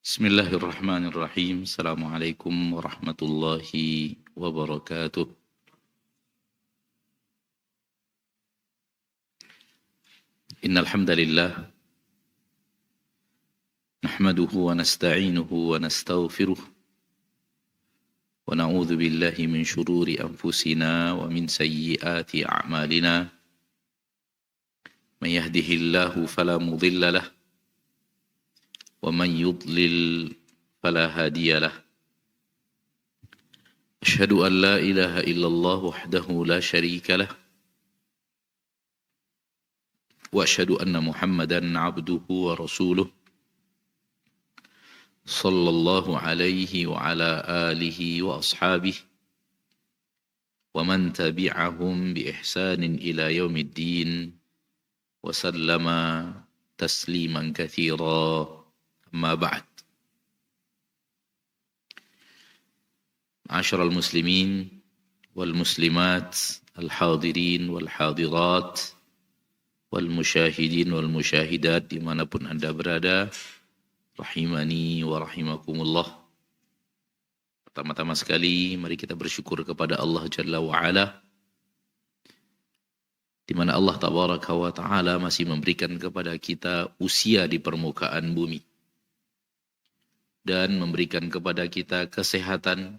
Bismillahirrahmanirrahim. Assalamualaikum warahmatullahi wabarakatuh. Innal hamdalillah nahmaduhu wa nasta'inuhu wa nastaghfiruh wa na'udzu billahi min shururi anfusina wa min sayyiati a'malina. May yahdihillahu fala mudilla lahu ومن يضلل فلا هادي له أشهد أن لا إله إلا الله وحده لا شريك له وأشهد أن محمدا عبده ورسوله صلى الله عليه وعلى آله وأصحابه ومن تبعهم بإحسان إلى يوم الدين وسلم تسليما كثيرا. Amma ba'd. Ma'asyiral muslimin wal muslimat, al-hadirin wal hadirat, wal musyahidin wal musyahidat dimanapun Anda berada, rahimani wa rahimakumullah. Pertama-tama sekali mari kita bersyukur kepada Allah Jalla wa Ala, di mana Allah Tabaraka wa Ta'ala masih memberikan kepada kita usia di permukaan bumi dan memberikan kepada kita kesehatan,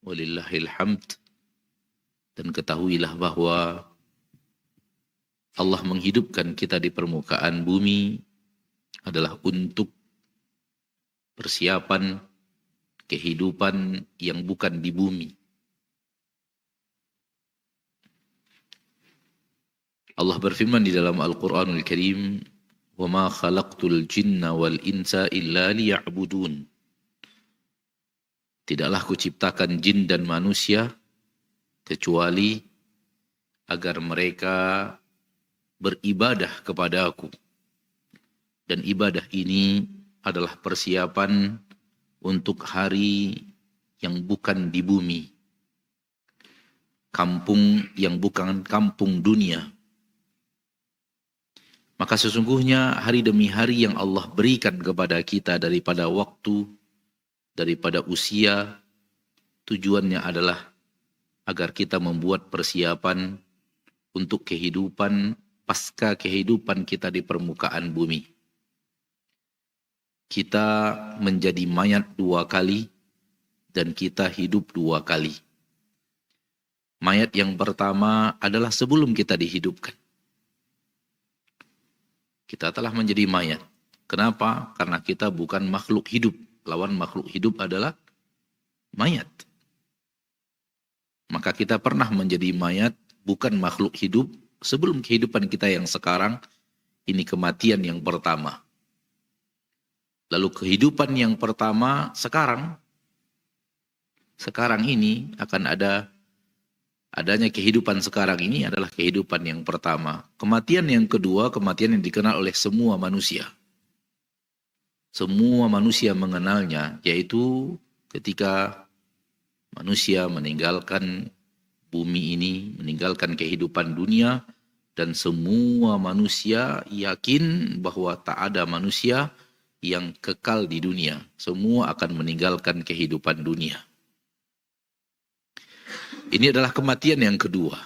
walillahil hamd. Dan ketahuilah bahwa Allah menghidupkan kita di permukaan bumi adalah untuk persiapan kehidupan yang bukan di bumi. Allah berfirman di dalam Al-Quranul Karim, وَمَا خَلَقْتُ الْجِنَّ وَالْإِنسَ إِلَّا لِيَعْبُدُونَ. Tidaklah kuciptakan jin dan manusia kecuali agar mereka beribadah kepada aku. Dan ibadah ini adalah persiapan untuk hari yang bukan di bumi, kampung yang bukan kampung dunia. Maka sesungguhnya hari demi hari yang Allah berikan kepada kita daripada waktu, daripada usia, tujuannya adalah agar kita membuat persiapan untuk kehidupan pasca kehidupan kita di permukaan bumi. Kita menjadi mayat 2 kali dan kita hidup 2 kali. Mayat yang pertama adalah sebelum kita dihidupkan. Kita telah menjadi mayat. Kenapa? Karena kita bukan makhluk hidup. Lawan makhluk hidup adalah mayat. Maka kita pernah menjadi mayat, bukan makhluk hidup, sebelum kehidupan kita yang sekarang. Ini kematian yang pertama. Lalu kehidupan yang pertama sekarang ini akan adanya kehidupan sekarang ini adalah kehidupan yang pertama. Kematian yang kedua, kematian yang dikenal oleh semua manusia. Semua manusia mengenalnya, yaitu ketika manusia meninggalkan bumi ini, meninggalkan kehidupan dunia, dan semua manusia yakin bahwa tak ada manusia yang kekal di dunia. Semua akan meninggalkan kehidupan dunia. Ini adalah kematian yang kedua.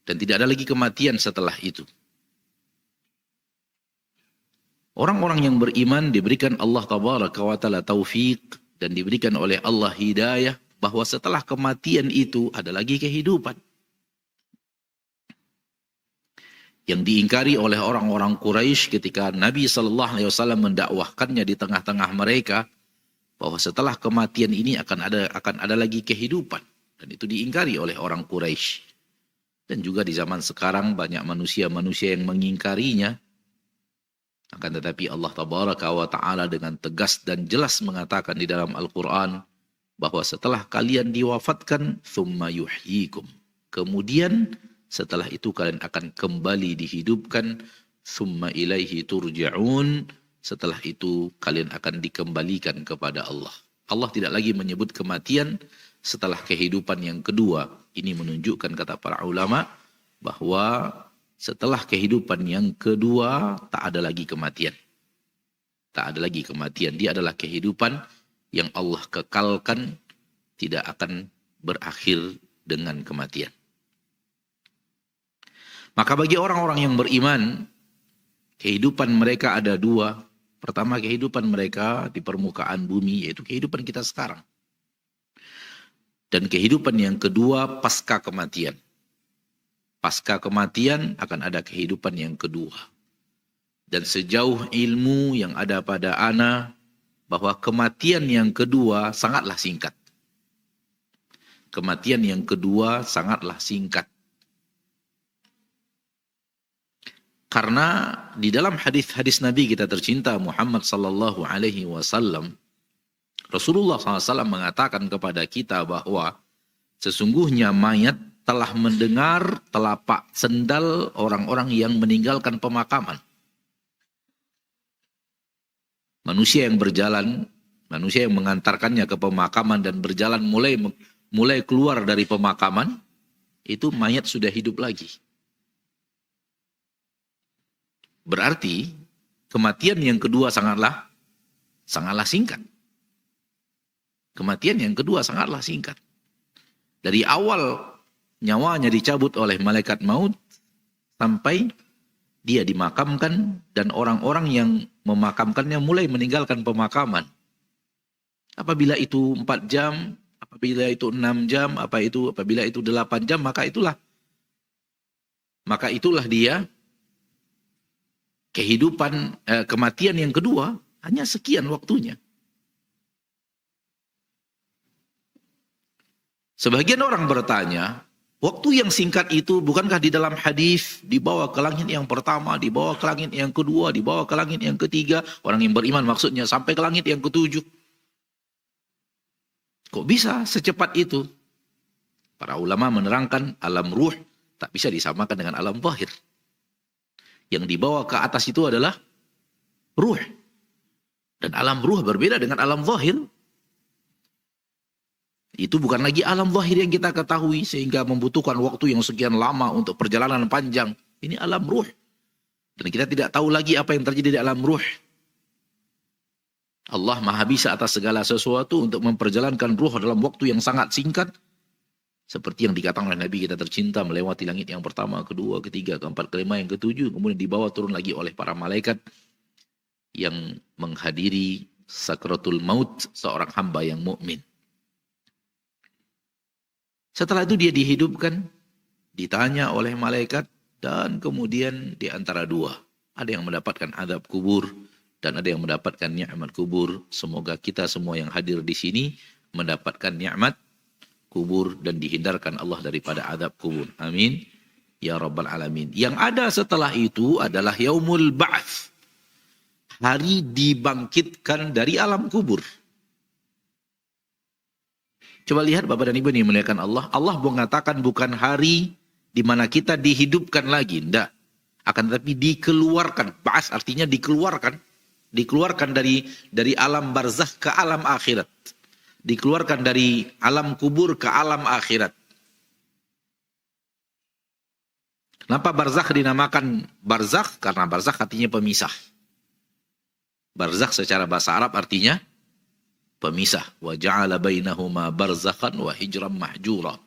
Dan tidak ada lagi kematian setelah itu. Orang-orang yang beriman diberikan Allah Tabaraka wa Ta'ala taufik dan diberikan oleh Allah hidayah bahwa setelah kematian itu ada lagi kehidupan. Yang diingkari oleh orang-orang Quraisy ketika Nabi SAW mendakwahkannya di tengah-tengah mereka bahwa setelah kematian ini akan ada lagi kehidupan. Dan itu diingkari oleh orang Quraisy. Dan juga di zaman sekarang banyak manusia-manusia yang mengingkarinya. Akan tetapi Allah Tabaraka wa Ta'ala dengan tegas dan jelas mengatakan di dalam Al-Quran bahwa setelah kalian diwafatkan, thumma yuhyikum. Kemudian setelah itu kalian akan kembali dihidupkan, thumma ilaihi turja'un. Setelah itu kalian akan dikembalikan kepada Allah. Allah tidak lagi menyebut kematian setelah kehidupan yang kedua. Ini menunjukkan kata para ulama bahwa setelah kehidupan yang kedua tak ada lagi kematian. Tak ada lagi kematian. Dia adalah kehidupan yang Allah kekalkan, tidak akan berakhir dengan kematian. Maka bagi orang-orang yang beriman, kehidupan mereka ada dua. Pertama, kehidupan mereka di permukaan bumi, yaitu kehidupan kita sekarang. Dan kehidupan yang kedua, pasca kematian. Pasca kematian akan ada kehidupan yang kedua. Dan sejauh ilmu yang ada pada ana, bahwa kematian yang kedua sangatlah singkat. Kematian yang kedua sangatlah singkat. Karena di dalam hadis-hadis Nabi kita tercinta Muhammad sallallahu alaihi wasallam, Rasulullah SAW mengatakan kepada kita bahwa sesungguhnya mayat telah mendengar telapak sendal orang-orang yang meninggalkan pemakaman. Manusia yang berjalan, manusia yang mengantarkannya ke pemakaman dan berjalan mulai keluar dari pemakaman, itu mayat sudah hidup lagi. Berarti kematian yang kedua sangatlah singkat. Kematian yang kedua sangatlah singkat. Dari awal nyawanya dicabut oleh malaikat maut sampai dia dimakamkan dan orang-orang yang memakamkannya mulai meninggalkan pemakaman. Apabila itu 4 jam, apabila itu 6 jam, apabila itu 8 jam, maka itulah dia kehidupan kematian yang kedua, hanya sekian waktunya. Sebagian orang bertanya, waktu yang singkat itu bukankah di dalam hadis dibawa ke langit yang pertama, dibawa ke langit yang kedua, dibawa ke langit yang ketiga, orang yang beriman maksudnya sampai ke langit yang ketujuh. Kok bisa secepat itu? Para ulama menerangkan alam ruh tak bisa disamakan dengan alam zahir. Yang dibawa ke atas itu adalah ruh. Dan alam ruh berbeda dengan alam zahir. Itu bukan lagi alam zahir yang kita ketahui sehingga membutuhkan waktu yang sekian lama untuk perjalanan panjang. Ini alam ruh. Dan kita tidak tahu lagi apa yang terjadi di alam ruh. Allah Maha Bisa atas segala sesuatu untuk memperjalankan ruh dalam waktu yang sangat singkat. Seperti yang dikatakan oleh Nabi kita tercinta, melewati langit yang pertama, kedua, ketiga, keempat, kelima, yang ketujuh. Kemudian dibawa turun lagi oleh para malaikat yang menghadiri sakratul maut seorang hamba yang mukmin. Setelah itu dia dihidupkan, ditanya oleh malaikat, dan kemudian di antara dua. Ada yang mendapatkan azab kubur, dan ada yang mendapatkan nikmat kubur. Semoga kita semua yang hadir di sini mendapatkan nikmat kubur dan dihindarkan Allah daripada azab kubur. Amin. Ya Rabbal Alamin. Yang ada setelah itu adalah Yaumul Ba'ats. Hari dibangkitkan dari alam kubur. Coba lihat Bapak dan Ibu yang dimuliakan Allah. Allah mengatakan bukan hari di mana kita dihidupkan lagi. Tidak. Akan tetapi dikeluarkan. Ba'ats artinya dikeluarkan. Dikeluarkan dari alam barzakh ke alam akhirat. Dikeluarkan dari alam kubur ke alam akhirat. Kenapa barzakh dinamakan barzakh? Karena barzakh artinya pemisah. Barzakh secara bahasa Arab artinya pemisah. Wa ja'ala bainahuma barzakhan wa hijran mahjura.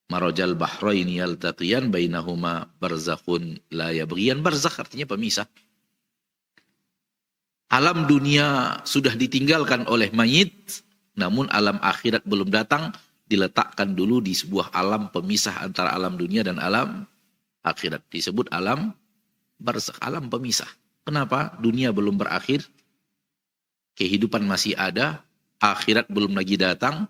Marajal bahraini yaltaqiyan bainahuma barzakhun la yabghiyan. Barzakh artinya pemisah. Alam dunia sudah ditinggalkan oleh mayit, namun alam akhirat belum datang, diletakkan dulu di sebuah alam pemisah antara alam dunia dan alam akhirat. Disebut alam barzakh, alam pemisah. Kenapa? Dunia belum berakhir, kehidupan masih ada, akhirat belum lagi datang,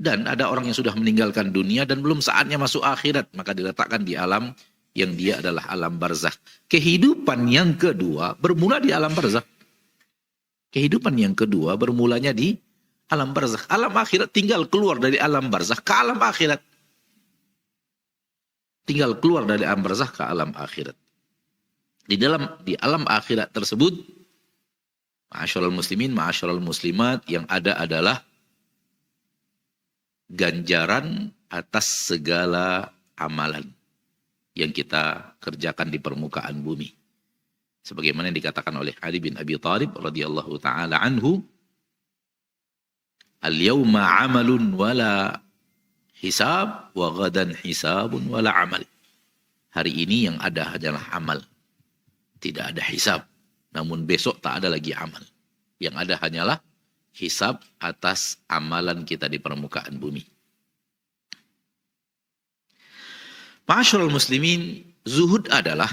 dan ada orang yang sudah meninggalkan dunia dan belum saatnya masuk akhirat, maka diletakkan di alam yang dia adalah alam barzakh. Kehidupan yang kedua bermula di alam barzakh. Kehidupan yang kedua bermulanya di alam barzakh. Alam akhirat tinggal keluar dari alam barzakh ke alam akhirat. Tinggal keluar dari alam barzakh ke alam akhirat. Di alam akhirat tersebut, ma'asyiral muslimin, ma'asyiral muslimat, yang ada adalah ganjaran atas segala amalan yang kita kerjakan di permukaan bumi. Sebagaimana yang dikatakan oleh Ali bin Abi Thalib radhiyallahu taala anhu, "Al-yawma 'amalun wala hisab wa ghadan hisabun wala 'amal." Hari ini yang ada hanyalah amal, tidak ada hisab. Namun besok tak ada lagi amal. Yang ada hanyalah hisab atas amalan kita di permukaan bumi. Ma'asyiral muslimin, zuhud adalah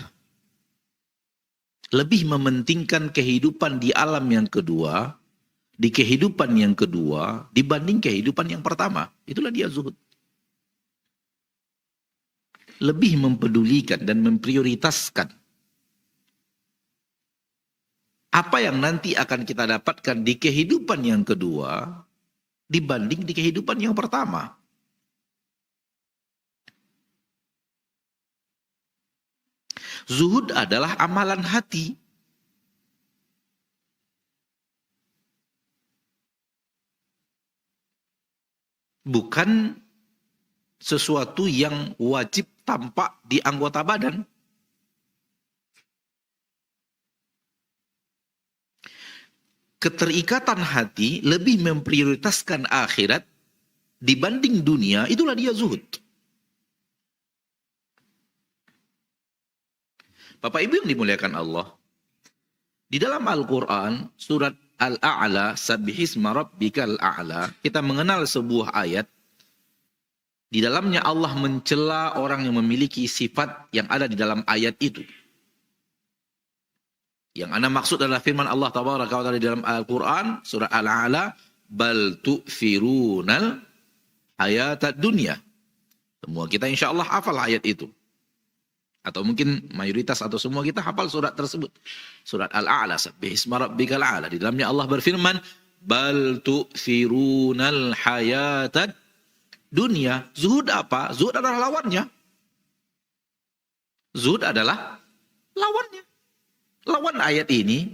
lebih mementingkan kehidupan di alam yang kedua, di kehidupan yang kedua, dibanding kehidupan yang pertama. Itulah dia zuhud. Lebih mempedulikan dan memprioritaskan apa yang nanti akan kita dapatkan di kehidupan yang kedua dibanding di kehidupan yang pertama. Zuhud adalah amalan hati. Bukan sesuatu yang wajib tampak di anggota badan. Keterikatan hati lebih memprioritaskan akhirat dibanding dunia, itulah dia zuhud. Bapak Ibu yang dimuliakan Allah, di dalam Al-Quran, surat Al-A'la, Sabbihisma Rabbikal A'la, kita mengenal sebuah ayat, di dalamnya Allah mencela orang yang memiliki sifat yang ada di dalam ayat itu. Yang ana maksud adalah firman Allah Tabaraka wa Ta'ala di dalam Al-Quran, surah Al-A'la, bal tu'firunal hayatad dunya. Semua kita insya Allah hafal ayat itu. Atau mungkin mayoritas atau semua kita hafal surat tersebut. Surat Al-A'la, Sabbihisma Rabbikal A'la. Di dalamnya Allah berfirman, bal tu'firunal hayatad dunya. Zuhud apa? Zuhud adalah lawannya. Zuhud adalah lawannya. Lawan ayat ini,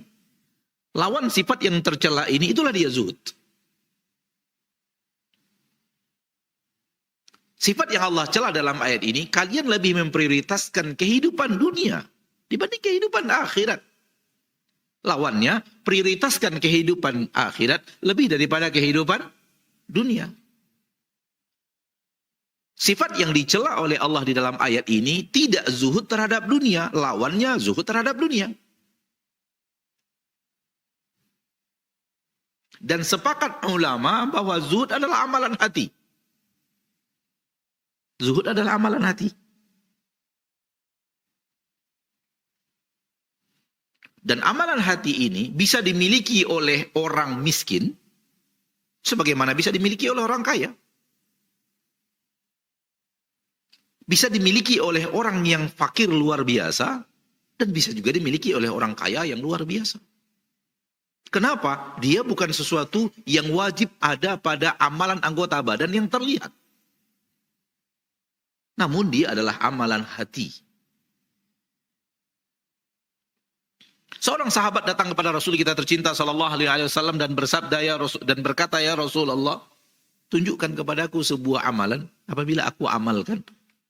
lawan sifat yang tercela ini, itulah dia zuhud. Sifat yang Allah cela dalam ayat ini, kalian lebih memprioritaskan kehidupan dunia dibanding kehidupan akhirat. Lawannya, prioritaskan kehidupan akhirat lebih daripada kehidupan dunia. Sifat yang dicela oleh Allah di dalam ayat ini tidak zuhud terhadap dunia, lawannya zuhud terhadap dunia. Dan sepakat ulama bahwa zuhud adalah amalan hati. Zuhud adalah amalan hati. Dan amalan hati ini bisa dimiliki oleh orang miskin, sebagaimana bisa dimiliki oleh orang kaya. Bisa dimiliki oleh orang yang fakir luar biasa, dan bisa juga dimiliki oleh orang kaya yang luar biasa. Kenapa? Dia bukan sesuatu yang wajib ada pada amalan anggota badan yang terlihat. Namun dia adalah amalan hati. Seorang sahabat datang kepada Rasul kita tercinta sallallahu alaihi wasallam dan bersabda dan berkata, ya Rasulullah, tunjukkan kepadaku sebuah amalan, apabila aku amalkan,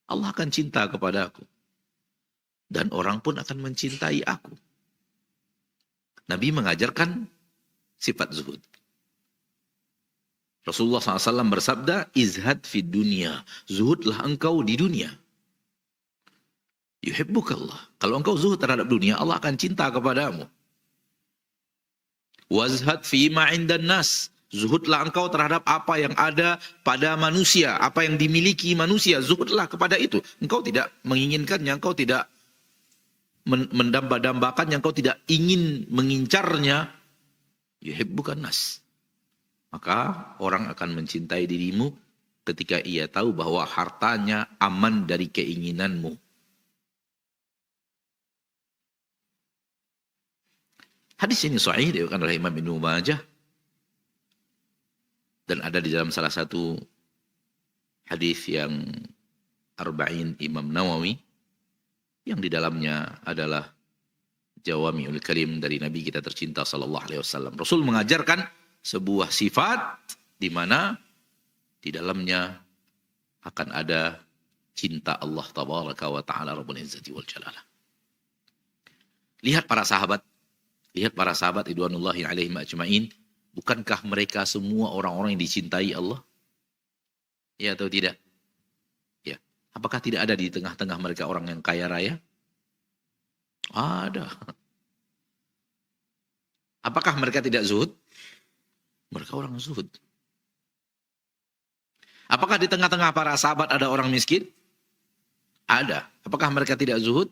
Allah akan cinta kepada aku. Dan orang pun akan mencintai aku. Nabi mengajarkan sifat zuhud. Rasulullah SAW bersabda, izhad fid dunya. Zuhudlah engkau di dunia. Yuhibbukallah. Kalau engkau zuhud terhadap dunia, Allah akan cinta kepadamu. Wazhad fima indan nas. Zuhudlah engkau terhadap apa yang ada pada manusia. Apa yang dimiliki manusia. Zuhudlah kepada itu. Engkau tidak menginginkannya. Engkau tidak mendamba-dambakannya. Engkau tidak ingin mengincarnya. Yuhibbukan nas. Maka orang akan mencintai dirimu ketika ia tahu bahwa hartanya aman dari keinginanmu. Hadis ini sahih diriwayatkan oleh Imam Ibnu Majah dan ada di dalam salah satu hadis yang Arba'in Imam Nawawi yang di dalamnya adalah Jawami'ul Kalim dari Nabi kita tercinta sallallahu alaihi wasallam. Rasul mengajarkan sebuah sifat di mana di dalamnya akan ada cinta Allah Tabaraka wa Ta'ala Rabbul Izzati wal Jalalah. Lihat para sahabat. Lihat para sahabat ridwanullahi alaihim ajma'in. Bukankah mereka semua orang-orang yang dicintai Allah? Ya atau tidak? Ya. Apakah tidak ada di tengah-tengah mereka orang yang kaya raya? Ada. Apakah mereka tidak zuhud? Mereka orang zuhud. Apakah di tengah-tengah para sahabat ada orang miskin? Ada. Apakah mereka tidak zuhud?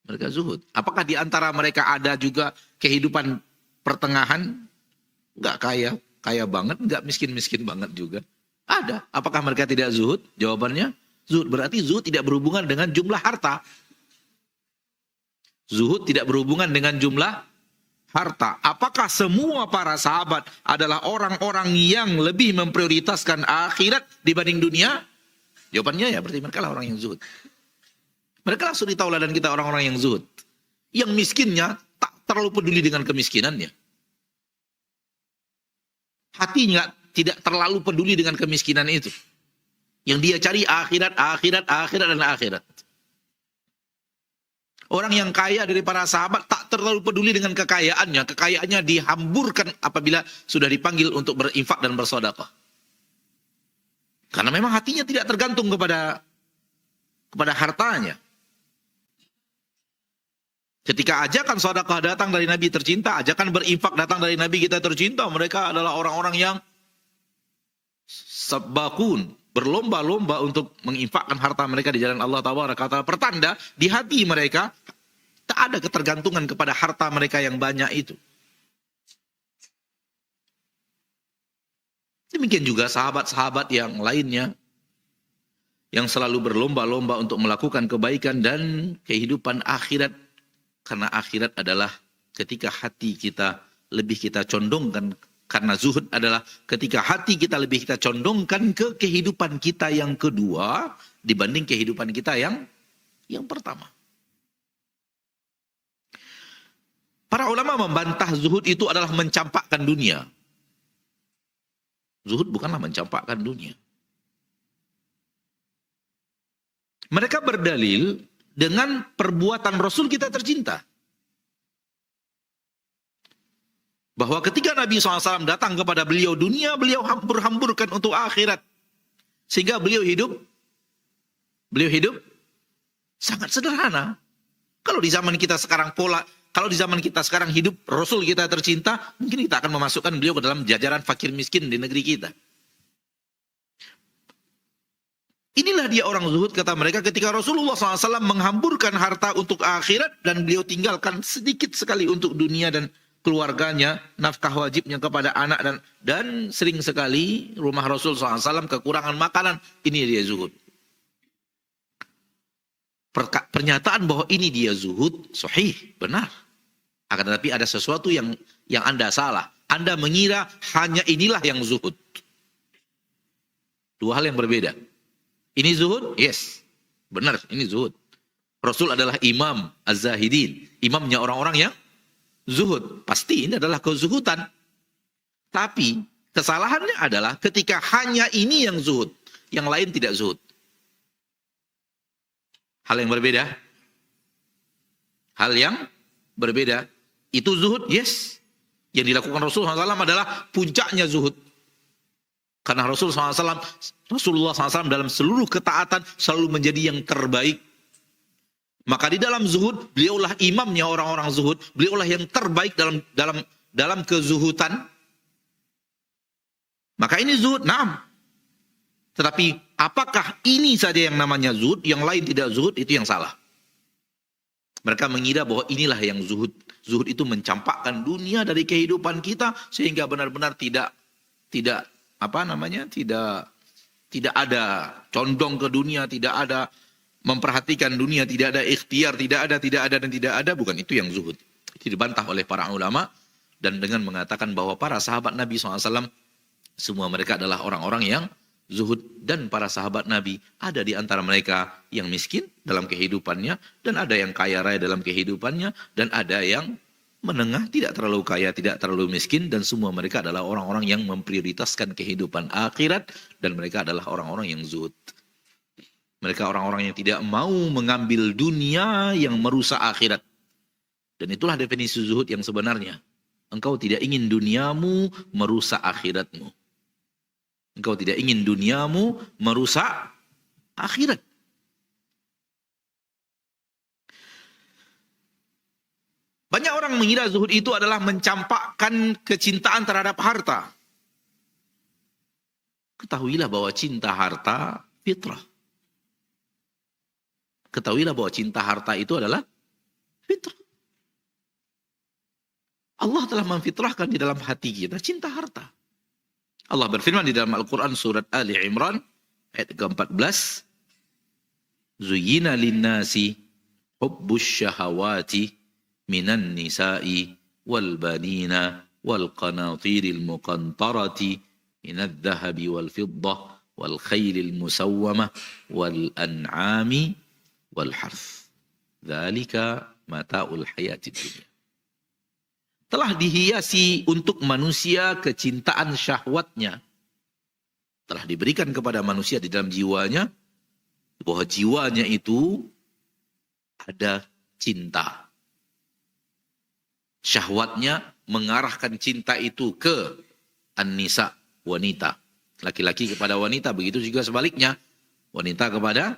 Mereka zuhud. Apakah di antara mereka ada juga kehidupan pertengahan? Enggak kaya, kaya banget, enggak miskin-miskin banget juga. Ada. Apakah mereka tidak zuhud? Jawabannya, zuhud. Berarti zuhud tidak berhubungan dengan jumlah harta. Zuhud tidak berhubungan dengan jumlah harta. Apakah semua para sahabat adalah orang-orang yang lebih memprioritaskan akhirat dibanding dunia? Jawabannya ya, berarti mereka lah orang yang zuhud. Mereka lah suri tauladan kita orang-orang yang zuhud. Yang miskinnya tak terlalu peduli dengan kemiskinannya. Hatinya tidak terlalu peduli dengan kemiskinan itu. Yang dia cari akhirat, akhirat, akhirat, dan akhirat. Orang yang kaya dari para sahabat tak terlalu peduli dengan kekayaannya. Kekayaannya dihamburkan apabila sudah dipanggil untuk berinfak dan bersedekah. Karena memang hatinya tidak tergantung kepada hartanya. Ketika ajakan sedekah datang dari Nabi tercinta, ajakan berinfak datang dari Nabi kita tercinta, mereka adalah orang-orang yang sabakun, berlomba-lomba untuk menginfakkan harta mereka di jalan Allah Tabaraka wa Ta'ala. Pertanda di hati mereka tak ada ketergantungan kepada harta mereka yang banyak itu. Demikian juga sahabat-sahabat yang lainnya yang selalu berlomba-lomba untuk melakukan kebaikan dan kehidupan akhirat. Karena akhirat adalah ketika hati kita lebih kita condongkan. Karena zuhud adalah ketika hati kita lebih kita condongkan ke kehidupan kita yang kedua dibanding kehidupan kita yang pertama. Para ulama membantah zuhud itu adalah mencampakkan dunia. Zuhud bukanlah mencampakkan dunia. Mereka berdalil dengan perbuatan Rasul kita tercinta. Bahwa ketika Nabi SAW datang kepada beliau, dunia beliau hambur-hamburkan untuk akhirat. Sehingga beliau hidup sangat sederhana. Kalau di zaman kita sekarang hidup Rasul kita tercinta, mungkin kita akan memasukkan beliau ke dalam jajaran fakir miskin di negeri kita. Inilah dia orang zuhud, kata mereka, ketika Rasulullah SAW menghamburkan harta untuk akhirat dan beliau tinggalkan sedikit sekali untuk dunia dan keluarganya, nafkah wajibnya kepada anak dan sering sekali rumah Rasul SAW kekurangan makanan. Ini dia zuhud. Pernyataan bahwa ini dia zuhud sahih, benar. Akan tetapi ada sesuatu yang Anda salah. Anda mengira hanya inilah yang zuhud. Dua hal yang berbeda. Ini zuhud? Yes. Benar, ini zuhud. Rasul adalah imam az-zahidin. Imamnya orang-orang yang zuhud. Pasti ini adalah kezuhudan. Tapi kesalahannya adalah ketika hanya ini yang zuhud. Yang lain tidak zuhud. Hal yang berbeda. Hal yang berbeda. Itu zuhud? Yes. Yang dilakukan Rasulullah SAW adalah puncaknya zuhud. Karena Rasulullah SAW dalam seluruh ketaatan selalu menjadi yang terbaik. Maka di dalam zuhud, beliaulah imamnya orang-orang zuhud. Beliaulah yang terbaik dalam kezuhudan. Maka ini zuhud, naam. Tetapi apakah ini saja yang namanya zuhud, yang lain tidak zuhud, itu yang salah. Mereka mengira bahwa inilah yang zuhud. Zuhud itu mencampakkan dunia dari kehidupan kita sehingga benar-benar tidak ada condong ke dunia, tidak ada memperhatikan dunia, tidak ada ikhtiar, tidak ada. Bukan itu yang zuhud. Itu dibantah oleh para ulama dan dengan mengatakan bahwa para sahabat Nabi SAW semua mereka adalah orang-orang yang zuhud, dan para sahabat Nabi ada di antara mereka yang miskin dalam kehidupannya dan ada yang kaya raya dalam kehidupannya dan ada yang menengah, tidak terlalu kaya, tidak terlalu miskin, dan semua mereka adalah orang-orang yang memprioritaskan kehidupan akhirat dan mereka adalah orang-orang yang zuhud. Mereka orang-orang yang tidak mau mengambil dunia yang merusak akhirat. Dan itulah definisi zuhud yang sebenarnya. Engkau tidak ingin duniamu merusak akhiratmu. Engkau tidak ingin duniamu merusak akhirat. Banyak orang mengira zuhud itu adalah mencampakkan kecintaan terhadap harta. Ketahuilah bahwa cinta harta fitrah. Ketahuilah bahwa cinta harta itu adalah fitrah. Allah telah memfitrahkan di dalam hati kita cinta harta. Allah berfirman di dalam Al-Quran surat Ali Imran ayat ke-14. Zuyyina linnasi hubbus syahawati minan nisa'i wal banina wal qanatiril muqantarati minadh dhahabi wal fiddah wal khaylil musawwamah wal an'ami wal harth. Dzalika mata'ul hayatid dunya. Telah dihiasi untuk manusia kecintaan syahwatnya. Telah diberikan kepada manusia di dalam jiwanya, bahwa jiwanya itu ada cinta. Syahwatnya mengarahkan cinta itu ke an-nisa, wanita. Laki-laki kepada wanita, begitu juga sebaliknya. Wanita kepada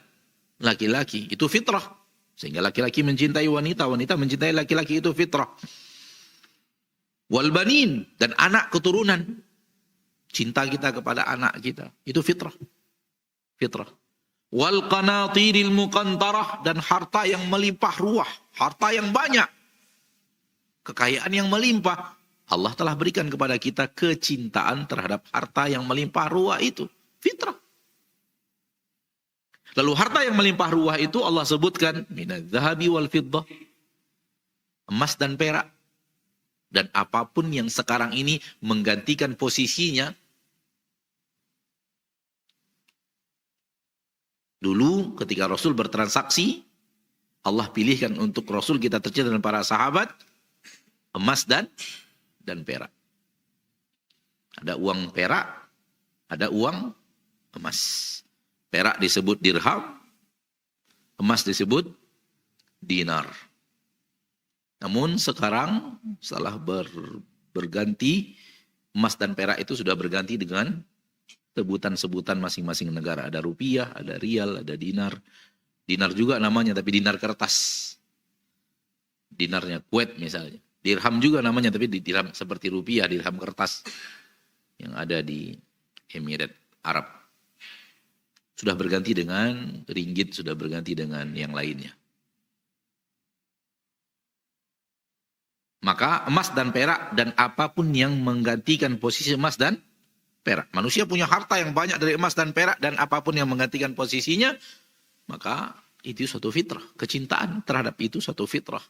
laki-laki, itu fitrah. Sehingga laki-laki mencintai wanita, wanita mencintai laki-laki, itu fitrah. Wal banin, dan anak keturunan. Cinta kita kepada anak kita, itu fitrah. Fitrah. Wal qanatiril muqantarah, dan harta yang melimpah ruah, harta yang banyak. Kekayaan yang melimpah. Allah telah berikan kepada kita kecintaan terhadap harta yang melimpah ruah itu. Fitrah. Lalu harta yang melimpah ruah itu Allah sebutkan minadh dhahabi wal fiddah. Emas dan perak. Dan apapun yang sekarang ini menggantikan posisinya. Dulu ketika Rasul bertransaksi, Allah pilihkan untuk Rasul kita tercinta dan para sahabat emas dan perak. Ada uang perak, ada uang emas. Perak disebut dirham, emas disebut dinar. Namun sekarang setelah berganti, emas dan perak itu sudah berganti dengan sebutan-sebutan masing-masing negara. Ada rupiah, ada rial, ada dinar. Dinar juga namanya, tapi dinar kertas. Dinarnya Kuwait misalnya. Dirham juga namanya, tapi dirham seperti rupiah, dirham kertas yang ada di Emirat Arab. Sudah berganti dengan ringgit, sudah berganti dengan yang lainnya. Maka emas dan perak dan apapun yang menggantikan posisi emas dan perak. Manusia punya harta yang banyak dari emas dan perak dan apapun yang menggantikan posisinya, maka itu suatu fitrah. Kecintaan terhadap itu suatu fitrah.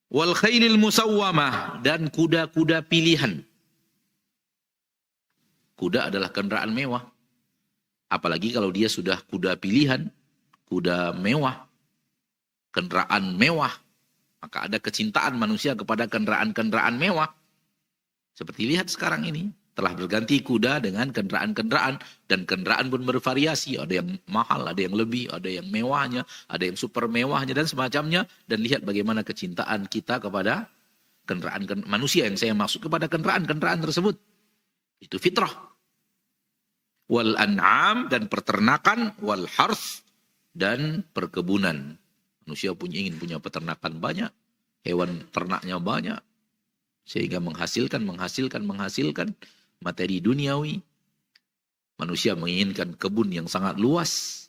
Wal khailil musawwamah, dan kuda-kuda pilihan. Kuda adalah kendaraan mewah. Apalagi kalau dia sudah kuda pilihan, kuda mewah, kendaraan mewah, maka ada kecintaan manusia kepada kendaraan-kendaraan mewah. Seperti lihat sekarang ini, telah berganti kuda dengan kendaraan-kendaraan, dan kendaraan pun bervariasi. Ada yang mahal, ada yang lebih, ada yang mewahnya, ada yang super mewahnya, dan semacamnya. Dan lihat bagaimana kecintaan kita kepada kendaraan manusia, yang saya maksud kepada kendaraan-kendaraan tersebut. Itu fitrah. Wal an'am, dan peternakan, wal harth, dan perkebunan. Manusia ingin punya peternakan banyak, hewan ternaknya banyak, sehingga menghasilkan materi duniawi. Manusia menginginkan kebun yang sangat luas.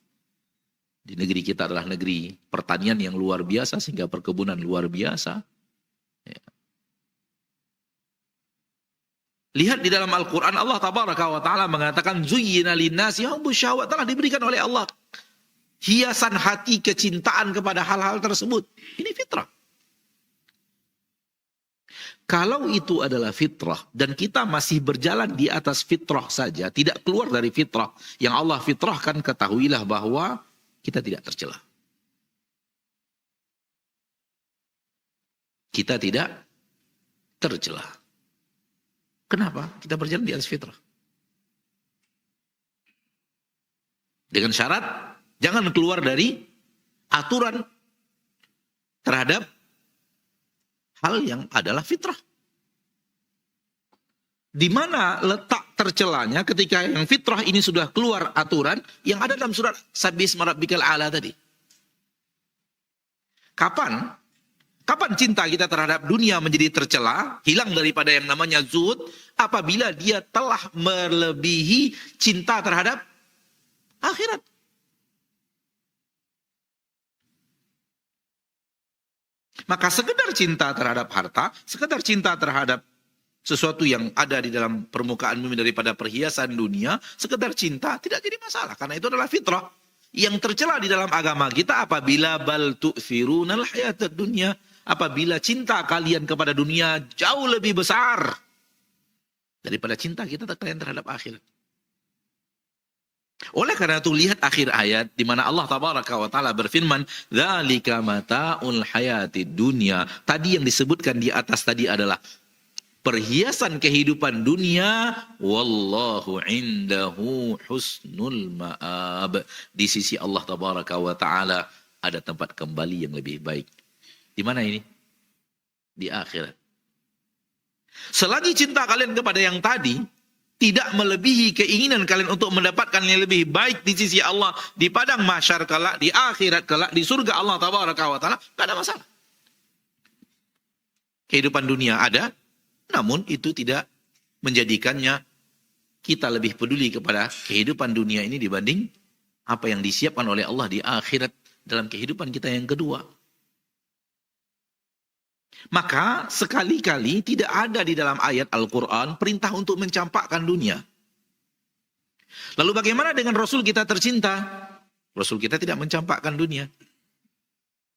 Di negeri kita adalah negeri pertanian yang luar biasa, sehingga perkebunan luar biasa. Ya. Lihat di dalam Al-Quran, Allah Tabaraka wa Ta'ala mengatakan, Zuyyina linnasi hubbus syahwat, telah diberikan oleh Allah hiasan hati kecintaan kepada hal-hal tersebut. Ini fitrah. Kalau itu adalah fitrah dan kita masih berjalan di atas fitrah saja, tidak keluar dari fitrah yang Allah fitrahkan, ketahuilah bahwa kita tidak tercela. Kita tidak tercela. Kenapa? Kita berjalan di atas fitrah. Dengan syarat jangan keluar dari aturan terhadap hal yang adalah fitrah. Di mana letak tercelanya ketika yang fitrah ini sudah keluar aturan yang ada dalam surat Sabbisma Rabbikal A'la tadi. Kapan cinta kita terhadap dunia menjadi tercela, hilang daripada yang namanya zuhud, apabila dia telah melebihi cinta terhadap akhirat. Maka sekedar cinta terhadap harta, sekedar cinta terhadap sesuatu yang ada di dalam permukaan bumi daripada perhiasan dunia, sekedar cinta tidak jadi masalah. Karena itu adalah fitrah. Yang tercela di dalam agama kita apabila bal tu'thirunal hayatad dunya, apabila cinta kalian kepada dunia jauh lebih besar daripada cinta kita kalian terhadap akhirat. Oleh karena itu lihat akhir ayat di mana Allah tabaraka wa taala berfirman, "Dzalika mata'ul hayatid dunya." Tadi yang disebutkan di atas tadi adalah perhiasan kehidupan dunia, wallahu indahu husnul ma'ab. Di sisi Allah tabaraka wa taala ada tempat kembali yang lebih baik. Di mana ini? Di akhirat. Selagi cinta kalian kepada yang tadi tidak melebihi keinginan kalian untuk mendapatkan yang lebih baik di sisi Allah, di padang mahsyar kelak, di akhirat kelak, di surga Allah tabaraka wa taala, tidak ada masalah. Kehidupan dunia ada, namun itu tidak menjadikannya kita lebih peduli kepada kehidupan dunia ini dibanding apa yang disiapkan oleh Allah di akhirat dalam kehidupan kita yang kedua. Maka sekali-kali tidak ada di dalam ayat Al-Quran perintah untuk mencampakkan dunia. Lalu bagaimana dengan Rasul kita tercinta? Rasul kita tidak mencampakkan dunia.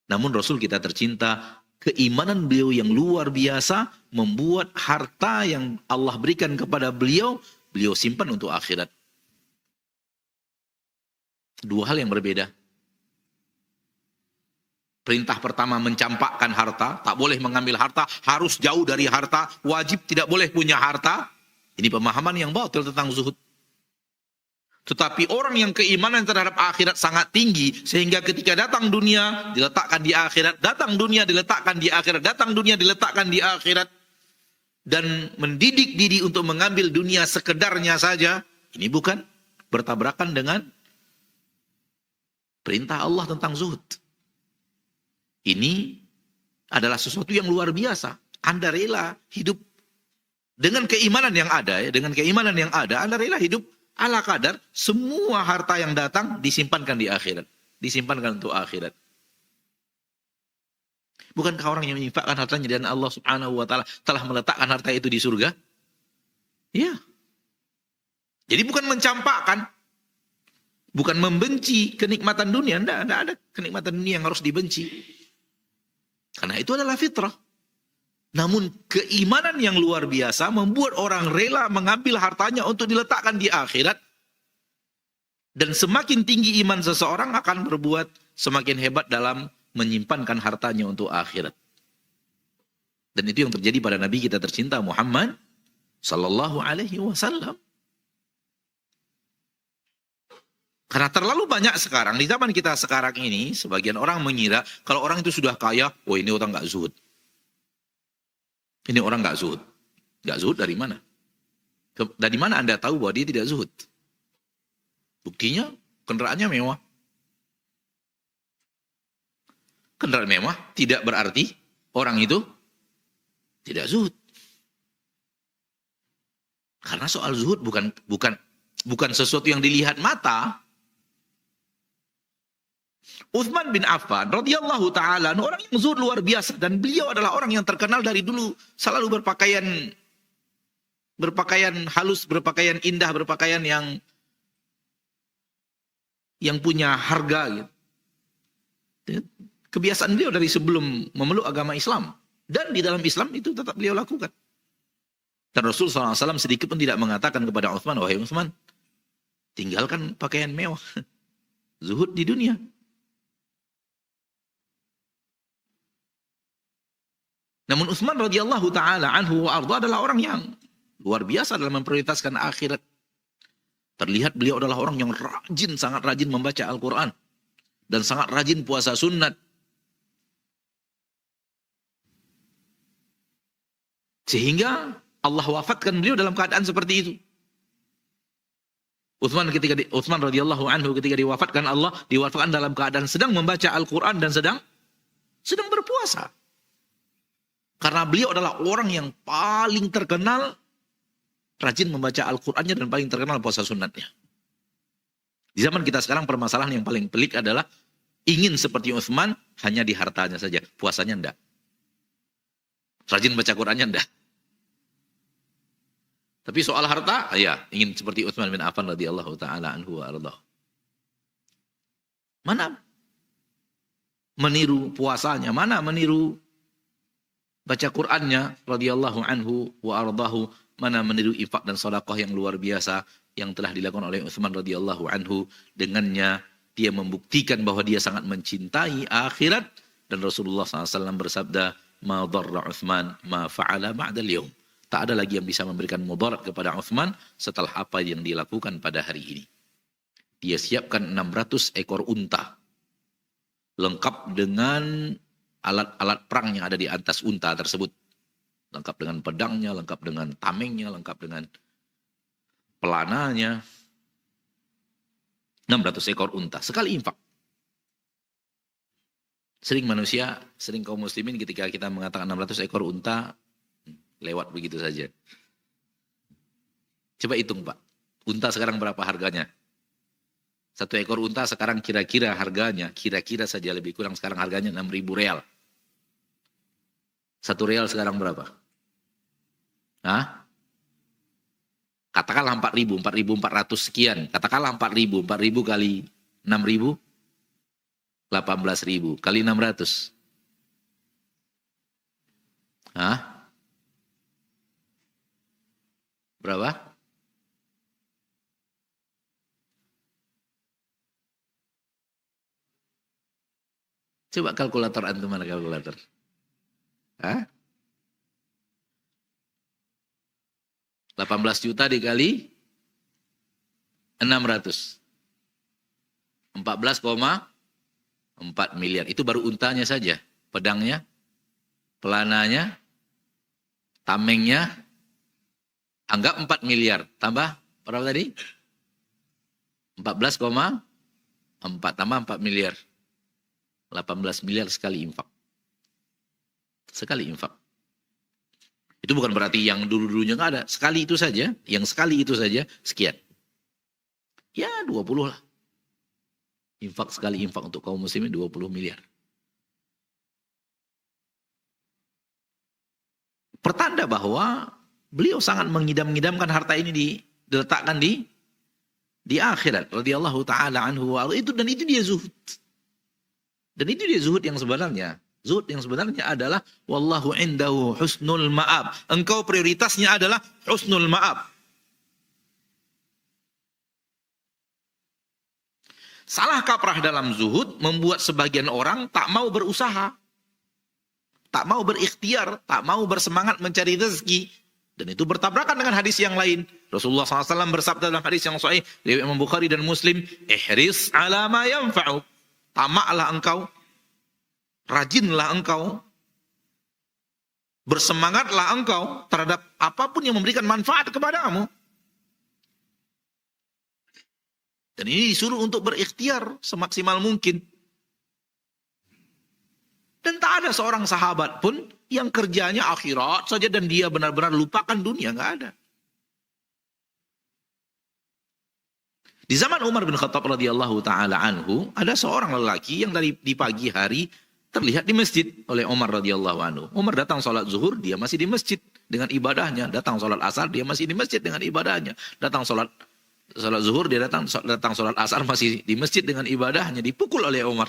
Namun Rasul kita tercinta, keimanan beliau yang luar biasa membuat harta yang Allah berikan kepada beliau, beliau simpan untuk akhirat. Dua hal yang berbeda. Perintah pertama mencampakkan harta, tak boleh mengambil harta, harus jauh dari harta, wajib tidak boleh punya harta. Ini pemahaman yang batil tentang zuhud. Tetapi orang yang keimanan terhadap akhirat sangat tinggi, sehingga ketika datang dunia diletakkan di akhirat, datang dunia diletakkan di akhirat, datang dunia diletakkan di akhirat, dan mendidik diri untuk mengambil dunia sekedarnya saja, ini bukan bertabrakan dengan perintah Allah tentang zuhud. Ini adalah sesuatu yang luar biasa. Anda rela hidup dengan keimanan yang ada, dengan keimanan yang ada, Anda rela hidup ala kadar, semua harta yang datang disimpankan di akhirat. Disimpankan untuk akhirat. Bukankah orang yang menginfakkan hartanya dan Allah subhanahu wa ta'ala telah meletakkan harta itu di surga? Ya. Jadi bukan mencampakkan. Bukan membenci kenikmatan dunia. Tidak ada kenikmatan dunia yang harus dibenci. Karena itu adalah fitrah. Namun keimanan yang luar biasa membuat orang rela mengambil hartanya untuk diletakkan di akhirat. Dan semakin tinggi iman seseorang akan berbuat semakin hebat dalam menyimpankan hartanya untuk akhirat. Dan itu yang terjadi pada Nabi kita tercinta Muhammad sallallahu alaihi wasallam. Karena terlalu banyak sekarang, di zaman kita sekarang ini, sebagian orang mengira kalau orang itu sudah kaya, oh ini orang nggak zuhud. Ini orang nggak zuhud. Nggak zuhud dari mana? Dari mana Anda tahu bahwa dia tidak zuhud? Buktinya kendaraannya mewah. Kendaraan mewah tidak berarti orang itu tidak zuhud. Karena soal zuhud bukan sesuatu yang dilihat mata. Utsman bin Affan radhiyallahu taala orang yang zuhud luar biasa, dan beliau adalah orang yang terkenal dari dulu selalu berpakaian halus, berpakaian indah, berpakaian yang punya harga gitu. Kebiasaan beliau dari sebelum memeluk agama Islam, dan di dalam Islam itu tetap beliau lakukan. Dan Rasulullah SAW sedikit pun tidak mengatakan kepada Utsman, wahai Utsman, tinggalkan pakaian mewah, zuhud di dunia. Namun Utsman radhiyallahu taala anhu wa arda adalah orang yang luar biasa dalam memprioritaskan akhirat. Terlihat beliau adalah orang yang rajin, sangat rajin membaca Al-Quran. Dan sangat rajin puasa sunnat. Sehingga Allah wafatkan beliau dalam keadaan seperti itu. Utsman radhiyallahu anhu ketika diwafatkan Allah, diwafatkan dalam keadaan sedang membaca Al-Quran dan sedang berpuasa. Karena beliau adalah orang yang paling terkenal rajin membaca Al-Qur'annya dan paling terkenal puasa sunatnya. Di zaman kita sekarang permasalahan yang paling pelik adalah ingin seperti Utsman hanya di hartanya saja, puasanya enggak. Rajin baca Qur'annya enggak. Tapi soal harta, ya ingin seperti Utsman bin Affan radhiyallahu taala anhu wa ardhah. Mana meniru puasanya, mana meniru baca Qur'annya radhiyallahu anhu wa ardhahu, mana meniru infak dan sedekah yang luar biasa yang telah dilakukan oleh Utsman radhiyallahu anhu. Dengannya dia membuktikan bahwa dia sangat mencintai akhirat, dan Rasulullah SAW bersabda, "Ma dharra Utsman ma fa'ala ba'da al-yawm." Tak ada lagi yang bisa memberikan mudarat kepada Utsman setelah apa yang dilakukan pada hari ini. Dia siapkan 600 ekor unta, lengkap dengan alat-alat perang yang ada di atas unta tersebut. Lengkap dengan pedangnya, lengkap dengan tamengnya, lengkap dengan pelananya. 600 ekor unta, sekali infak. Sering kaum muslimin ketika kita mengatakan 600 ekor unta, lewat begitu saja. Coba hitung Pak, unta sekarang berapa harganya? Satu ekor unta sekarang kira-kira harganya, kira-kira saja lebih kurang sekarang harganya 6.000 real. Satu real sekarang berapa? Hah? Katakanlah 4.000, 4.400 sekian. Katakanlah 4.000 kali 6.000, 18.000 kali 600. Hah? Berapa? Coba kalkulator antum, mana kalkulator? Hah? 18 juta dikali 600. 14,4 miliar. Itu baru untanya saja. Pedangnya, pelananya, tamengnya, anggap 4 miliar. Tambah berapa tadi? 14,4 tambah 4 miliar. 18 miliar sekali infak. Sekali infak. Itu bukan berarti yang dulu-dulunya nggak ada. Sekali itu saja, yang sekali itu saja, sekian. Ya 20 lah. Infak sekali infak untuk kaum muslimin 20 miliar. Pertanda bahwa beliau sangat mengidam-ngidamkan harta ini diletakkan di akhirat. Radhiyallahu ta'ala anhu. Dan itu dia zuhud. Dan itu dia zuhud yang sebenarnya. Zuhud yang sebenarnya adalah wallahu indahu husnul ma'ab. Engkau prioritasnya adalah husnul ma'ab. Salah kaprah dalam zuhud membuat sebagian orang tak mau berusaha, tak mau berikhtiar, tak mau bersemangat mencari rezeki. Dan itu bertabrakan dengan hadis yang lain. Rasulullah SAW bersabda dalam hadis yang sahih riwayat Imam Bukhari dan Muslim, ihris ala ma yanfa'u. Tamaklah engkau, rajinlah engkau, bersemangatlah engkau terhadap apapun yang memberikan manfaat kepadamu. Dan ini disuruh untuk berikhtiar semaksimal mungkin. Dan tak ada seorang sahabat pun yang kerjanya akhirat saja dan dia benar-benar lupakan dunia, nggak ada. Di zaman Umar bin Khattab radhiyallahu taala anhu, ada seorang lelaki yang di pagi hari terlihat di masjid oleh Umar radhiyallahu anhu. Umar datang sholat zuhur, dia masih di masjid dengan ibadahnya. Datang sholat asar, dia masih di masjid dengan ibadahnya. Datang sholat zuhur, dia datang sholat asar masih di masjid dengan ibadahnya. Dipukul oleh Umar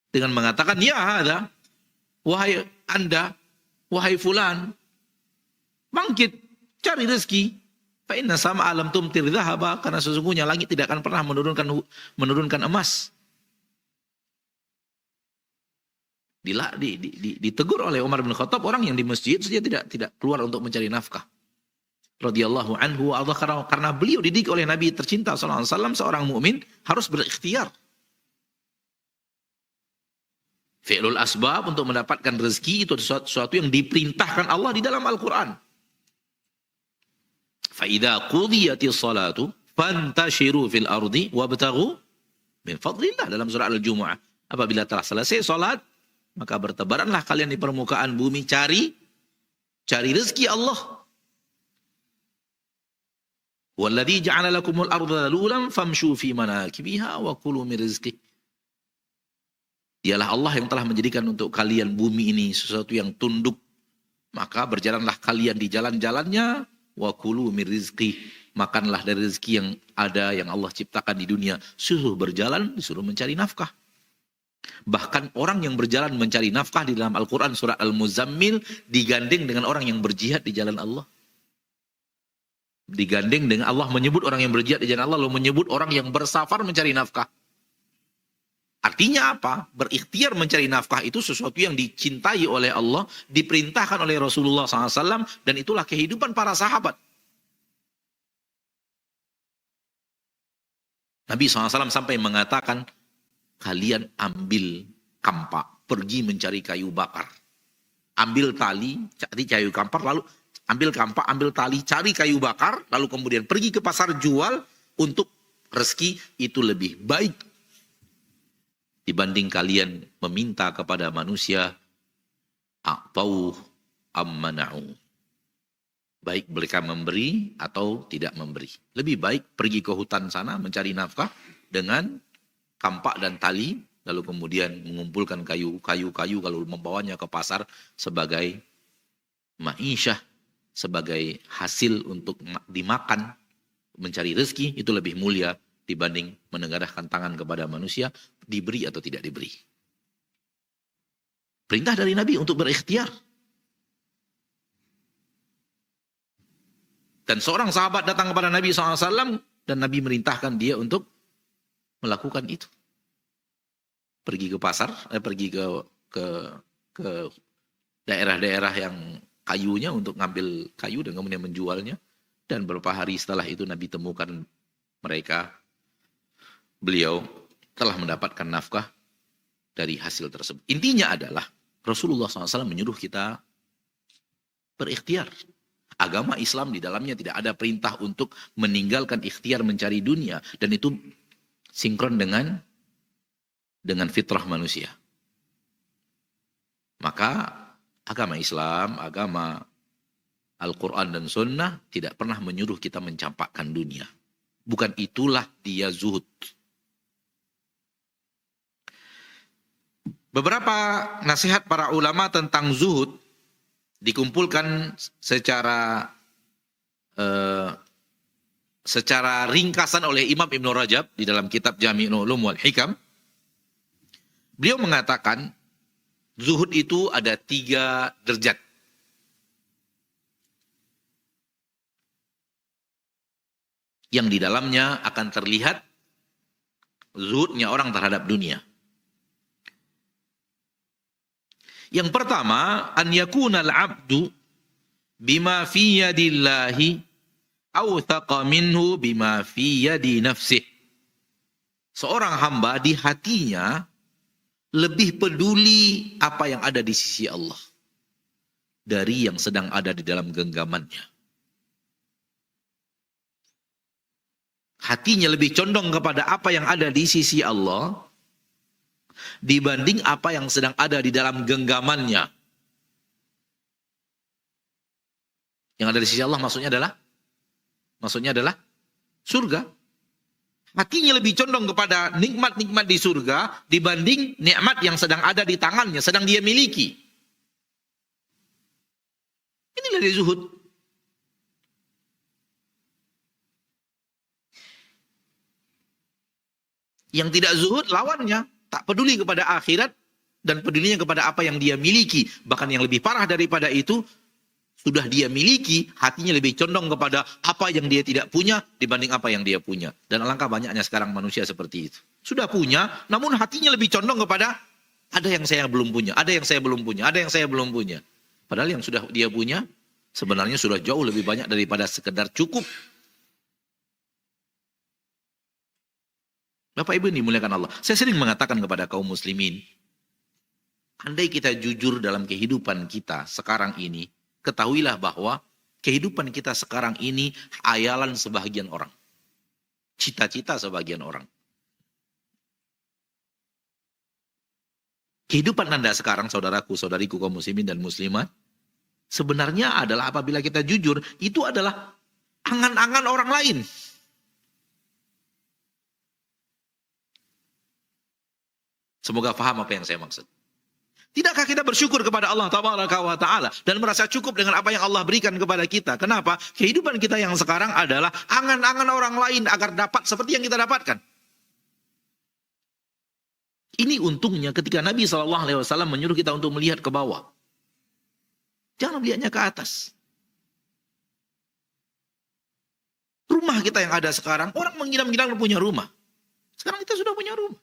dengan mengatakan, ya hadza, wahai anda, wahai fulan, bangkit, cari rezeki. Fa inna sama alam tumtir dhahaba, karena sesungguhnya langit tidak akan pernah menurunkan emas. Ditegur oleh Umar bin Khattab, orang yang di masjid saja tidak keluar untuk mencari nafkah. Radhiyallahu anhu karena beliau dididik oleh Nabi tercinta sallallahu alaihi wasallam, seorang mukmin harus berikhtiar. Fi'lul asbab untuk mendapatkan rezeki itu sesuatu yang diperintahkan Allah di dalam Al-Quran. فَإِذَا قُضِيَتِ الصَّلَاةُ فَانْتَشِرُوا فِي الْأَرْضِ وَابْتَغُوا مِنْ فَضْلِ اللَّهِ dalam surah Al-Jumu'ah. Apabila telah selesai salat, maka bertebaranlah kalian di permukaan bumi cari rezeki Allah. وَالَّذِي جَعَلَ لَكُمُ الْأَرْضَ ذَلُولًا فَامْشُوا فِي مَنَاكِبِهَا وَكُلُوا مِنْ رِزْقِهِ. Dialah Allah yang telah menjadikan untuk kalian bumi ini sesuatu yang tunduk. Maka berjalanlah kalian di jalan-jalannya. Wa kulu min rizqi, makanlah dari rezeki yang ada yang Allah ciptakan di dunia. Suruh berjalan, disuruh mencari nafkah. Bahkan orang yang berjalan mencari nafkah di dalam Al-Quran surah Al-Muzammil digandeng dengan orang yang berjihad di jalan Allah. Digandeng dengan Allah menyebut orang yang berjihad di jalan Allah, lalu menyebut orang yang bersafar mencari nafkah. Artinya apa? Berikhtiar mencari nafkah itu sesuatu yang dicintai oleh Allah, diperintahkan oleh Rasulullah SAW, dan itulah kehidupan para sahabat. Nabi SAW sampai mengatakan, kalian ambil kampak, pergi mencari kayu bakar. Ambil tali, cari kayu kampak, lalu ambil kampak, ambil tali, cari kayu bakar, lalu kemudian pergi ke pasar jual untuk rezeki. Itu lebih baik dibanding kalian meminta kepada manusia, a'tau ammana'u. Baik mereka memberi atau tidak memberi. Lebih baik pergi ke hutan sana mencari nafkah dengan kampak dan tali, lalu kemudian mengumpulkan kayu kalau membawanya ke pasar sebagai ma'isyah, sebagai hasil untuk dimakan, mencari rezeki, itu lebih mulia dibanding menengadahkan tangan kepada manusia, diberi atau tidak diberi. Perintah dari Nabi untuk berikhtiar. Dan seorang sahabat datang kepada Nabi SAW, dan Nabi merintahkan dia untuk melakukan itu. Pergi ke pasar, pergi ke daerah-daerah yang kayunya untuk ngambil kayu dan kemudian menjualnya. Dan beberapa hari setelah itu Nabi temukan mereka, beliau telah mendapatkan nafkah dari hasil tersebut. Intinya adalah Rasulullah SAW menyuruh kita berikhtiar. Agama Islam di dalamnya tidak ada perintah untuk meninggalkan ikhtiar mencari dunia. Dan itu sinkron dengan fitrah manusia. Maka agama Islam, agama Al-Quran dan Sunnah tidak pernah menyuruh kita mencampakkan dunia. Bukan itulah dia zuhud. Beberapa nasihat para ulama tentang zuhud dikumpulkan secara ringkasan oleh Imam Ibn Rajab di dalam kitab Jami'ul Ulum wal Hikam. Beliau mengatakan zuhud itu ada 3 derajat. Yang di dalamnya akan terlihat zuhudnya orang terhadap dunia. Yang pertama, an yakunal abdu bima fi yadillahi awthaqa minhu bima fi yadi nafsih. Seorang hamba di hatinya lebih peduli apa yang ada di sisi Allah dari yang sedang ada di dalam genggamannya. Hatinya lebih condong kepada apa yang ada di sisi Allah dibanding apa yang sedang ada di dalam genggamannya. Yang ada di sisi Allah maksudnya adalah surga. Hatinya lebih condong kepada nikmat-nikmat di surga dibanding nikmat yang sedang ada di tangannya, sedang dia miliki. Inilah dia zuhud. Yang tidak zuhud lawannya, tak peduli kepada akhirat dan pedulinya kepada apa yang dia miliki. Bahkan yang lebih parah daripada itu, sudah dia miliki, hatinya lebih condong kepada apa yang dia tidak punya dibanding apa yang dia punya. Dan alangkah banyaknya sekarang manusia seperti itu. Sudah punya, namun hatinya lebih condong kepada ada yang saya belum punya, ada yang saya belum punya, ada yang saya belum punya. Padahal yang sudah dia punya sebenarnya sudah jauh lebih banyak daripada sekedar cukup. Bapak Ibu yang dimuliakan Allah, saya sering mengatakan kepada kaum muslimin, Andai kita jujur dalam kehidupan kita sekarang ini, ketahuilah bahwa kehidupan kita sekarang ini hayalan sebagian orang. Cita-cita sebagian orang. Kehidupan Anda sekarang, saudaraku, saudariku, kaum muslimin dan muslimat, sebenarnya adalah apabila kita jujur, itu adalah angan-angan orang lain. Semoga paham apa yang saya maksud. Tidakkah kita bersyukur kepada Allah Ta'ala dan merasa cukup dengan apa yang Allah berikan kepada kita? Kenapa? Kehidupan kita yang sekarang adalah angan-angan orang lain agar dapat seperti yang kita dapatkan. Ini untungnya ketika Nabi SAW menyuruh kita untuk melihat ke bawah. Jangan melihatnya ke atas. Rumah kita yang ada sekarang, orang mengira-ngira punya rumah. Sekarang kita sudah punya rumah.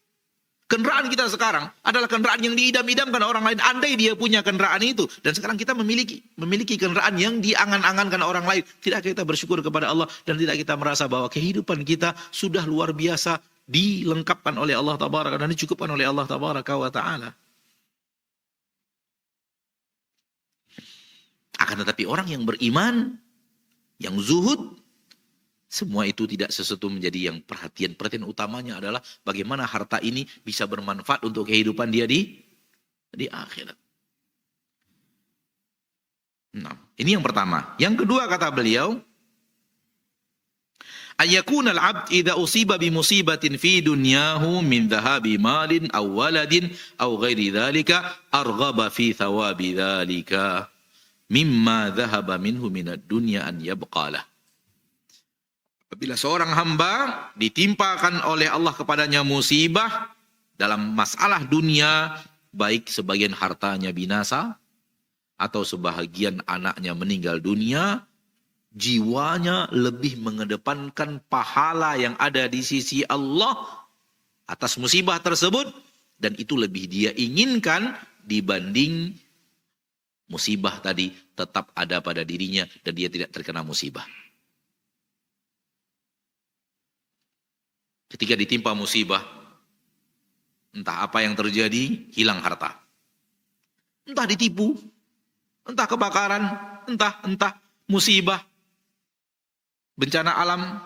Kendaraan kita sekarang adalah kendaraan yang diidam-idamkan orang lain. Andai dia punya kendaraan itu. Dan sekarang kita memiliki kendaraan yang diangan-angankan orang lain. Tidak kita bersyukur kepada Allah. Dan tidak kita merasa bahwa kehidupan kita sudah luar biasa. Dilengkapkan oleh Allah Tabaraka dan dicukupkan oleh Allah Tabaraka wa Ta'ala. Akan tetapi orang yang beriman, yang zuhud, semua itu tidak sesuatu menjadi yang perhatian. Perhatian utamanya adalah bagaimana harta ini bisa bermanfaat untuk kehidupan dia di akhirat. Nah, ini yang pertama. Yang kedua kata beliau, ayyakuna al-'abd idza usiba bi musibatin fi dunyahu min dhahabi malin aw waladin aw ghairi dhalika arghaba fi thawabi dhalika mimma dhahaba minhu minad dunya an yabqalah. Apabila seorang hamba ditimpakan oleh Allah kepadanya musibah dalam masalah dunia, baik sebagian hartanya binasa atau sebahagian anaknya meninggal dunia, jiwanya lebih mengedepankan pahala yang ada di sisi Allah atas musibah tersebut, dan itu lebih dia inginkan dibanding musibah tadi tetap ada pada dirinya dan dia tidak terkena musibah. Ketika ditimpa musibah, entah apa yang terjadi, hilang harta. Entah ditipu, entah kebakaran, entah musibah, bencana alam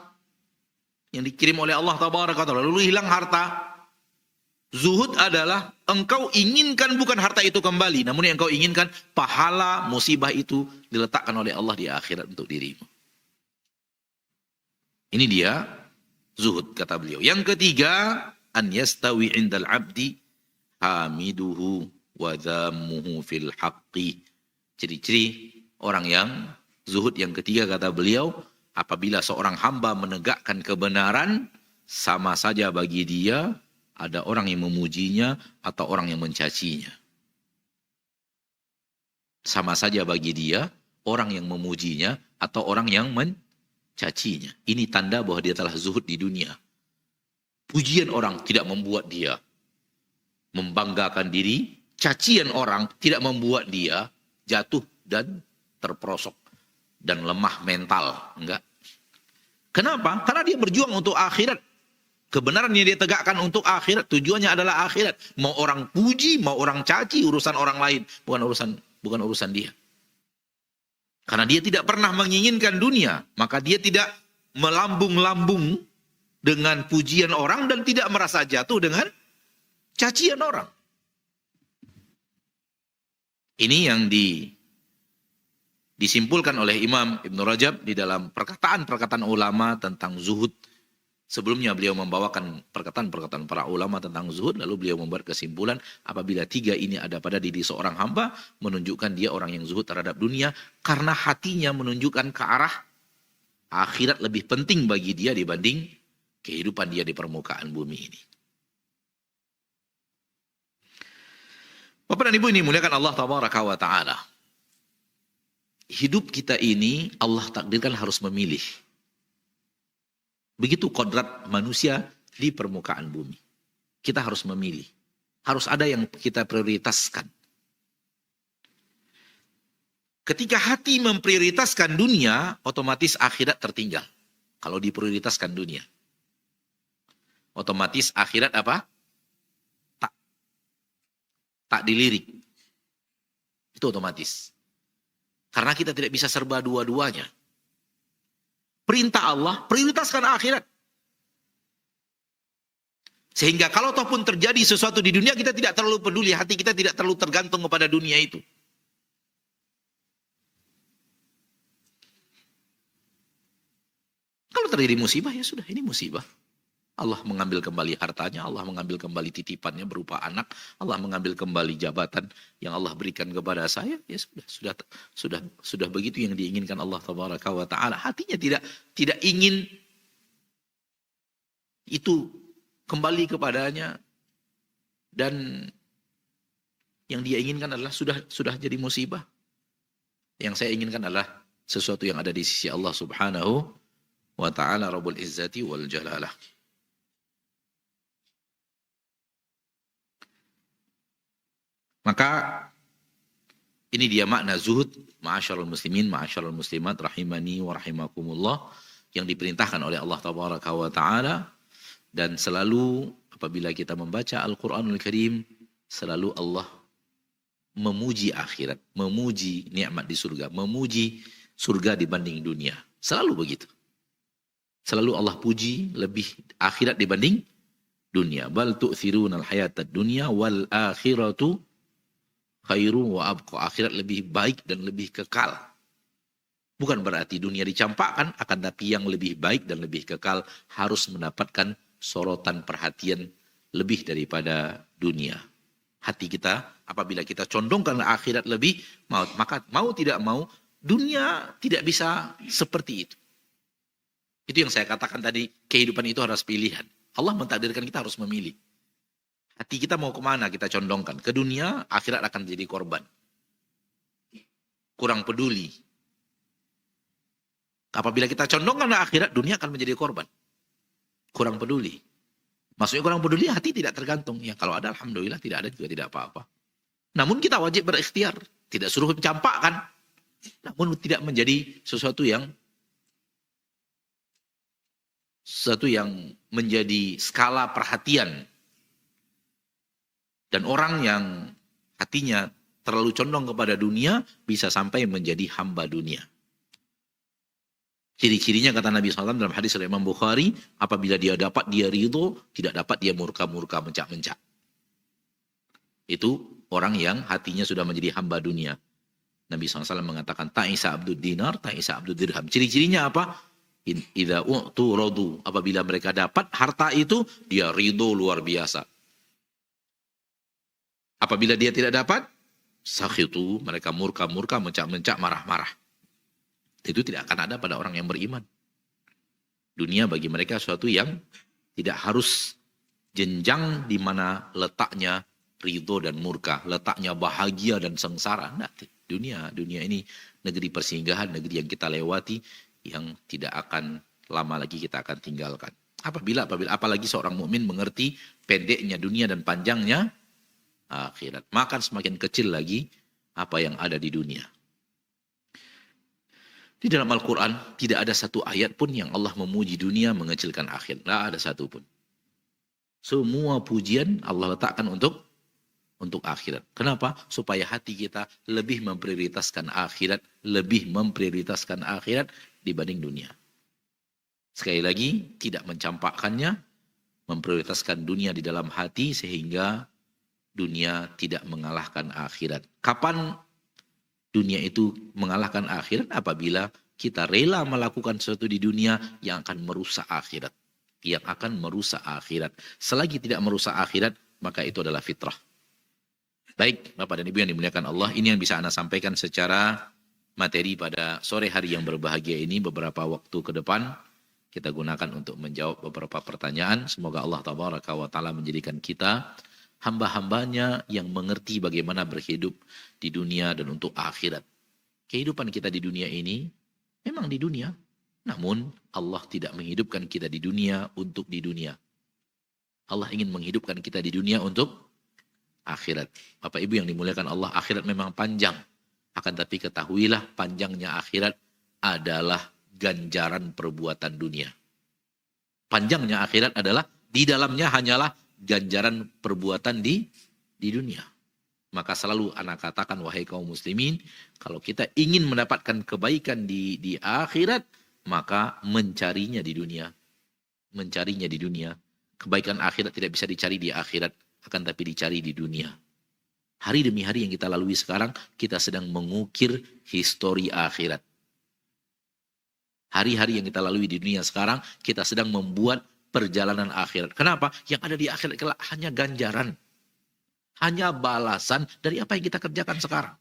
yang dikirim oleh Allah Tabaraka wa Ta'ala, lalu hilang harta. Zuhud adalah engkau inginkan bukan harta itu kembali, namun yang engkau inginkan pahala musibah itu diletakkan oleh Allah di akhirat untuk dirimu. Ini dia zuhud kata beliau. Yang ketiga, an yastawi indal abdi hamiduhu wa dhammuhu fil haqqi. Ciri-ciri orang yang zuhud yang ketiga kata beliau, apabila seorang hamba menegakkan kebenaran, sama saja bagi dia ada orang yang memujinya atau orang yang mencacinya. Sama saja bagi dia orang yang memujinya atau orang yang mencacinya. Ini tanda bahwa dia telah zuhud di dunia. Pujian orang tidak membuat dia membanggakan diri, cacian orang tidak membuat dia jatuh dan terperosok dan lemah mental. Enggak. Kenapa? Karena dia berjuang untuk akhirat. Kebenaran yang dia tegakkan untuk akhirat, tujuannya adalah akhirat. Mau orang puji, mau orang caci, urusan orang lain, bukan urusan dia. Karena dia tidak pernah menginginkan dunia, maka dia tidak melambung-lambung dengan pujian orang dan tidak merasa jatuh dengan cacian orang. Ini yang disimpulkan oleh Imam Ibn Rajab di dalam perkataan-perkataan ulama tentang zuhud. Sebelumnya beliau membawakan perkataan-perkataan para ulama tentang zuhud, lalu beliau membuat kesimpulan apabila tiga ini ada pada diri seorang hamba, menunjukkan dia orang yang zuhud terhadap dunia, karena hatinya menunjukkan ke arah akhirat lebih penting bagi dia dibanding kehidupan dia di permukaan bumi ini. Bapak dan Ibu ini muliakan Allah Tabaraka wa Ta'ala. Hidup kita ini Allah takdirkan harus memilih. Begitu kodrat manusia di permukaan bumi. Kita harus memilih. Harus ada yang kita prioritaskan. Ketika hati memprioritaskan dunia, otomatis akhirat tertinggal. Kalau diprioritaskan dunia. Otomatis akhirat apa? Tak dilirik. Itu otomatis. Karena kita tidak bisa serba dua-duanya. Perintah Allah, prioritaskan akhirat. Sehingga kalau toh pun terjadi sesuatu di dunia, kita tidak terlalu peduli. Hati kita tidak terlalu tergantung kepada dunia itu. Kalau terjadi musibah, ya sudah, ini musibah. Allah mengambil kembali hartanya, Allah mengambil kembali titipannya berupa anak, Allah mengambil kembali jabatan yang Allah berikan kepada saya, ya sudah begitu yang diinginkan Allah Tabaraka wa Ta'ala. Hatinya tidak ingin itu kembali kepadanya, dan yang dia inginkan adalah sudah jadi musibah. Yang saya inginkan adalah sesuatu yang ada di sisi Allah Subhanahu wa Ta'ala Rabbul Izzati wal Jalalah. Maka ini dia makna zuhud, ma'asyarul muslimin, ma'asyarul muslimat, rahimani wa rahimakumullah, yang diperintahkan oleh Allah Tabaraka wa Ta'ala. Dan selalu apabila kita membaca Al-Quranul Karim, selalu Allah memuji akhirat, memuji nikmat di surga, memuji surga dibanding dunia. Selalu begitu. Selalu Allah puji lebih akhirat dibanding dunia. Bal tu'thirunal hayatad dunya wal akhiratu khairu wa abqa. Akhirat lebih baik dan lebih kekal. Bukan berarti dunia dicampakkan, akan tapi yang lebih baik dan lebih kekal harus mendapatkan sorotan perhatian lebih daripada dunia. Hati kita apabila kita condongkan akhirat lebih, maka mau tidak mau dunia tidak bisa seperti itu. Itu yang saya katakan tadi, kehidupan itu harus pilihan. Allah mentakdirkan kita harus memilih. Hati kita mau kemana kita condongkan. Ke dunia, akhirat akan jadi korban. Kurang peduli. Apabila kita condongkan akhirat, dunia akan menjadi korban. Kurang peduli. Maksudnya kurang peduli, hati tidak tergantung. Ya kalau ada alhamdulillah, tidak ada juga tidak apa-apa. Namun kita wajib berikhtiar. Tidak suruh mencampakkan. Namun tidak menjadi sesuatu yang menjadi skala perhatian. Dan orang yang hatinya terlalu condong kepada dunia bisa sampai menjadi hamba dunia. Ciri-cirinya kata Nabi SAW dalam hadis dari Imam Bukhari, apabila dia dapat dia ridho, tidak dapat dia murka-murka, mencak-mencak. Itu orang yang hatinya sudah menjadi hamba dunia. Nabi SAW mengatakan, ta'isa abdud dinar, ta'isa abdud dirham. Ciri-cirinya apa? Idza u'tu radu. Apabila mereka dapat harta itu, dia ridho luar biasa. Apabila dia tidak dapat, sakhitu, mereka murka-murka, mencak-mencak, marah-marah. Itu tidak akan ada pada orang yang beriman. Dunia bagi mereka sesuatu yang tidak harus jenjang di mana letaknya ridho dan murka, letaknya bahagia dan sengsara. Nah, dunia ini negeri persinggahan, negeri yang kita lewati, yang tidak akan lama lagi kita akan tinggalkan. Apabila apalagi seorang mukmin mengerti pendeknya dunia dan panjangnya akhirat, maka semakin kecil lagi apa yang ada di dunia. Di dalam Al-Quran tidak ada satu ayat pun yang Allah memuji dunia mengecilkan akhirat. Tidak ada satu pun. Semua pujian Allah letakkan untuk akhirat. Kenapa? Supaya hati kita lebih memprioritaskan akhirat, dibanding dunia. Sekali lagi, tidak mencampakkannya, memprioritaskan dunia di dalam hati sehingga dunia tidak mengalahkan akhirat. Kapan dunia itu mengalahkan akhirat? Apabila kita rela melakukan sesuatu di dunia yang akan merusak akhirat. Selagi tidak merusak akhirat, maka itu adalah fitrah. Baik, Bapak dan Ibu yang dimuliakan Allah, ini yang bisa Anda sampaikan secara materi pada sore hari yang berbahagia ini. Beberapa waktu ke depan kita gunakan untuk menjawab beberapa pertanyaan. Semoga Allah Tabaraka wa Ta'ala menjadikan kita hamba-hambanya yang mengerti bagaimana berhidup di dunia dan untuk akhirat. Kehidupan kita di dunia ini memang di dunia, namun Allah tidak menghidupkan kita di dunia untuk di dunia. Allah ingin menghidupkan kita di dunia untuk akhirat. Bapak Ibu yang dimuliakan Allah, akhirat memang panjang. Akan tapi ketahuilah panjangnya akhirat adalah ganjaran perbuatan dunia. Panjangnya akhirat adalah di dalamnya hanyalah ganjaran perbuatan di dunia. Maka selalu anak katakan, wahai kaum muslimin, kalau kita ingin mendapatkan kebaikan di akhirat, maka mencarinya di dunia. Mencarinya di dunia. Kebaikan akhirat tidak bisa dicari di akhirat, akan tapi dicari di dunia. Hari demi hari yang kita lalui sekarang, kita sedang mengukir histori akhirat. Hari-hari yang kita lalui di dunia sekarang, kita sedang membuat perjalanan akhirat. Kenapa? Yang ada di akhirat hanya ganjaran. Hanya balasan dari apa yang kita kerjakan sekarang.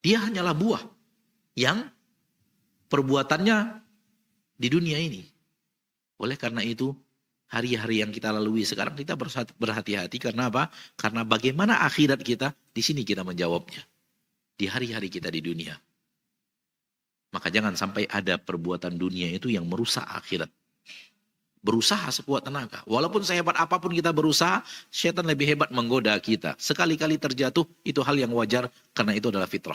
Dia hanyalah buah yang perbuatannya di dunia ini. Oleh karena itu, hari-hari yang kita lalui sekarang kita berhati-hati. Karena apa? Karena bagaimana akhirat kita, di sini kita menjawabnya. Di hari-hari kita di dunia. Maka jangan sampai ada perbuatan dunia itu yang merusak akhirat. Berusaha sekuat tenaga. Walaupun sehebat apapun kita berusaha, syaitan lebih hebat menggoda kita. Sekali-kali terjatuh, itu hal yang wajar karena itu adalah fitrah.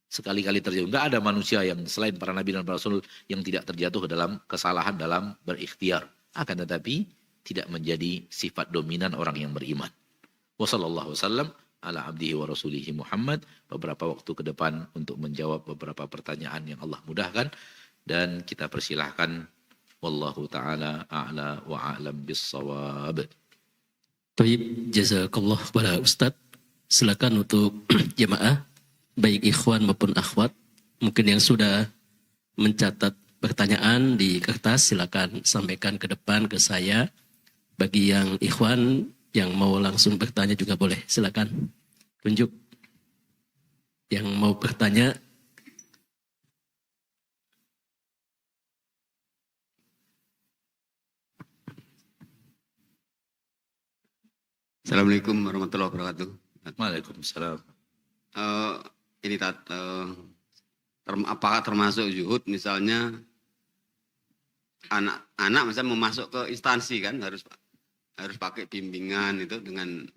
Sekali-kali terjatuh. Enggak ada manusia yang selain para nabi dan para rasul yang tidak terjatuh dalam kesalahan dalam berikhtiar. Akan tetapi tidak menjadi sifat dominan orang yang beriman. Wassallallahu wasallam ala abdihi wa rasulihi Muhammad. Beberapa waktu ke depan untuk menjawab beberapa pertanyaan yang Allah mudahkan. Dan kita persilahkan. Wallahu ta'ala a'la wa a'lam bis-shawab. Baik, jazakallah kepada Ustadz. Silakan untuk jemaah, baik ikhwan maupun akhwat, mungkin yang sudah mencatat pertanyaan di kertas, silakan sampaikan ke depan ke saya. Bagi yang ikhwan yang mau langsung bertanya juga boleh, silakan tunjuk. Yang mau bertanya, Assalamualaikum warahmatullahi wabarakatuh. Waalaikumsalam. Ini apakah termasuk zuhud misalnya anak-anak misalnya mau masuk ke instansi kan harus pakai bimbingan itu dengan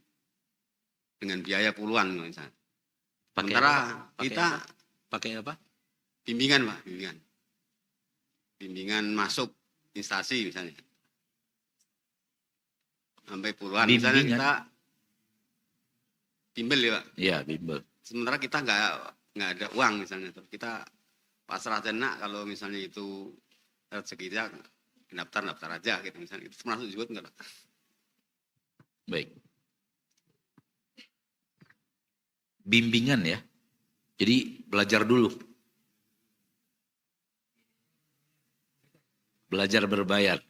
biaya puluhan misalnya. Sementara kita pakai apa? Bimbingan Pak, bimbingan masuk instansi misalnya. Sampai puluhan. Bimbingan. Misalnya kita bimbel ya Pak. Iya, bimbel. Sementara kita nggak ada uang misalnya. Kita pasrah aja nak kalau misalnya itu rezekinya daftar aja gitu misalnya. Itu termasuk zuhud enggak Pak? Baik. Bimbingan ya. Jadi belajar dulu. Belajar berbayar.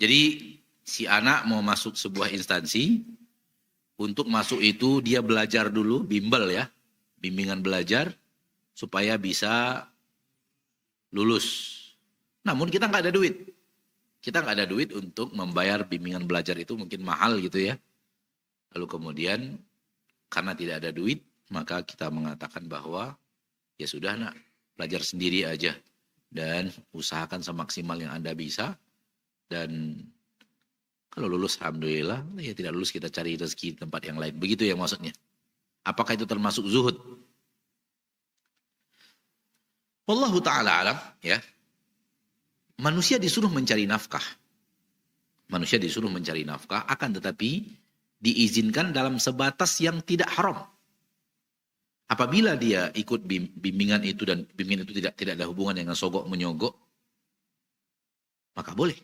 Jadi si anak mau masuk sebuah instansi, untuk masuk itu dia belajar dulu, bimbel ya, bimbingan belajar, supaya bisa lulus. Namun kita nggak ada duit. Kita nggak ada duit untuk membayar bimbingan belajar itu, mungkin mahal gitu ya. Lalu kemudian karena tidak ada duit, maka kita mengatakan bahwa ya sudah nak, belajar sendiri aja. Dan usahakan semaksimal yang Anda bisa. Dan kalau lulus alhamdulillah, ya tidak lulus kita cari rezeki di tempat yang lain. Begitu ya maksudnya. Apakah itu termasuk zuhud? Wallahu ta'ala alam ya. Manusia disuruh mencari nafkah. Manusia disuruh mencari nafkah, akan tetapi diizinkan dalam sebatas yang tidak haram. Apabila dia ikut bimbingan itu dan bimbingan itu tidak ada hubungan dengan sogok menyogok, maka boleh.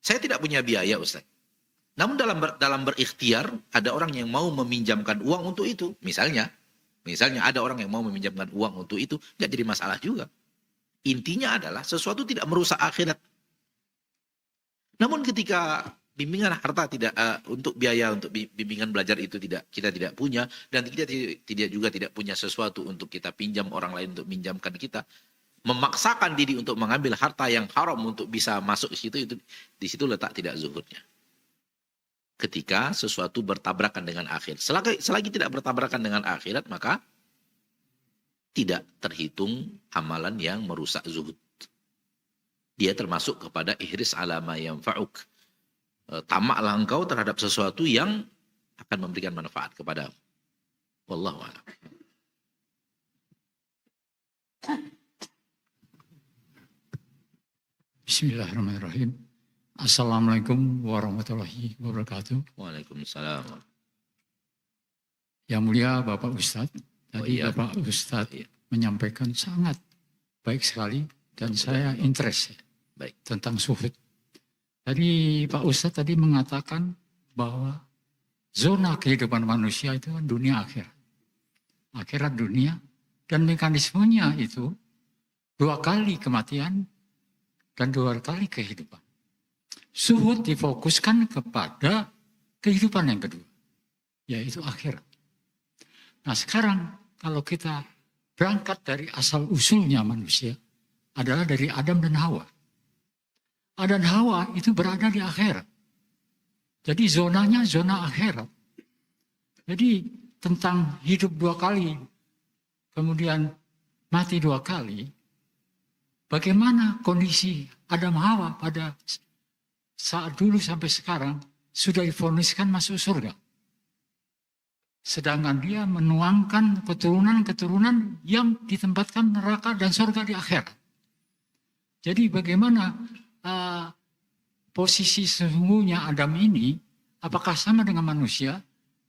Saya tidak punya biaya Ustaz. Namun dalam berikhtiar ada orang yang mau meminjamkan uang untuk itu. Misalnya ada orang yang mau meminjamkan uang untuk itu, nggak jadi masalah juga. Intinya adalah sesuatu tidak merusak akhirat. Namun ketika bimbingan harta untuk biaya untuk bimbingan belajar itu kita tidak punya, dan kita tidak punya sesuatu untuk kita pinjam orang lain untuk minjamkan kita, memaksakan diri untuk mengambil harta yang haram untuk bisa masuk di situ, itu di situ letak tidak zuhudnya. Ketika sesuatu bertabrakan dengan akhirat. Selagi tidak bertabrakan dengan akhirat, maka tidak terhitung amalan yang merusak zuhud. Dia termasuk kepada ihris ala ma yanfa'uk. Tamaklah engkau terhadap sesuatu yang akan memberikan manfaat kepadamu. Wallahu a'lam. Bismillahirrahmanirrahim. Assalamualaikum warahmatullahi wabarakatuh. Waalaikumsalam. Yang mulia Bapak Ustadz, tadi iya. Bapak Ustadz Iya. menyampaikan sangat baik sekali dan saya interest Baik. tentang zuhud. Tadi Pak Ustadz tadi mengatakan bahwa zona kehidupan manusia itu kan dunia akhirat. Akhirat dunia dan mekanismenya itu 2 kali kematian dan 2 kali kehidupan. Zuhud difokuskan kepada kehidupan yang kedua, yaitu akhirat. Nah sekarang kalau kita berangkat dari asal usulnya manusia adalah dari Adam dan Hawa. Adam dan Hawa itu berada di akhirat. Jadi zonanya zona akhirat. Jadi tentang hidup 2 kali, kemudian mati 2 kali, bagaimana kondisi Adam Hawa pada saat dulu sampai sekarang sudah divoniskan masuk surga. Sedangkan dia menuangkan keturunan-keturunan yang ditempatkan neraka dan surga di akhirat. Jadi bagaimana posisi sesungguhnya Adam ini, apakah sama dengan manusia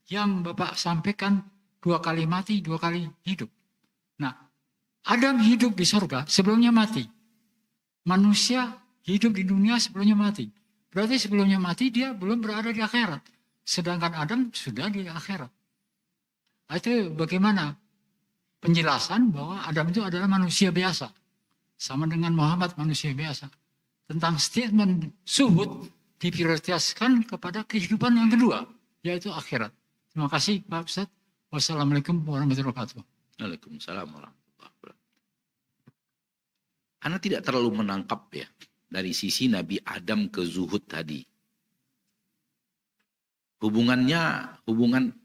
yang Bapak sampaikan 2 kali mati, 2 kali hidup. Nah, Adam hidup di surga sebelumnya mati. Manusia hidup di dunia sebelumnya mati. Berarti sebelumnya mati dia belum berada di akhirat. Sedangkan Adam sudah di akhirat. Itu bagaimana penjelasan bahwa Adam itu adalah manusia biasa. Sama dengan Muhammad manusia biasa. Tentang statement zuhud diprioritaskan kepada kehidupan yang kedua, yaitu akhirat. Terima kasih Pak Ustadz. Wassalamualaikum warahmatullahi wabarakatuh. Waalaikumsalam warahmatullahi wabarakatuh. Anda tidak terlalu menangkap ya dari sisi Nabi Adam ke zuhud tadi. Hubungan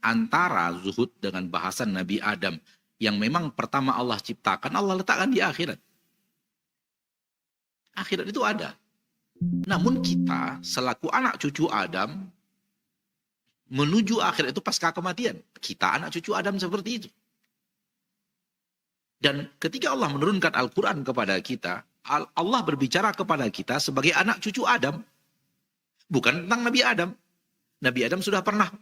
antara zuhud dengan bahasan Nabi Adam yang memang pertama Allah ciptakan, Allah letakkan di akhirat. Akhirat itu ada. Namun kita selaku anak cucu Adam menuju akhirat itu pasca kematian. Kita anak cucu Adam seperti itu. Dan ketika Allah menurunkan Al-Quran kepada kita, Allah berbicara kepada kita sebagai anak cucu Adam. Bukan tentang Nabi Adam. Nabi Adam sudah pernah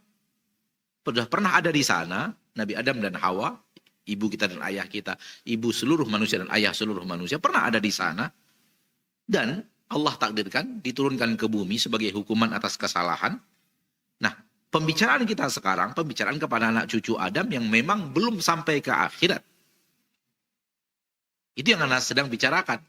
ada di sana. Nabi Adam dan Hawa, ibu kita dan ayah kita, ibu seluruh manusia dan ayah seluruh manusia pernah ada di sana. Dan Allah takdirkan diturunkan ke bumi sebagai hukuman atas kesalahan. Nah, pembicaraan kita sekarang, pembicaraan kepada anak cucu Adam yang memang belum sampai ke akhirat. Itu yang Anda sedang bicarakan.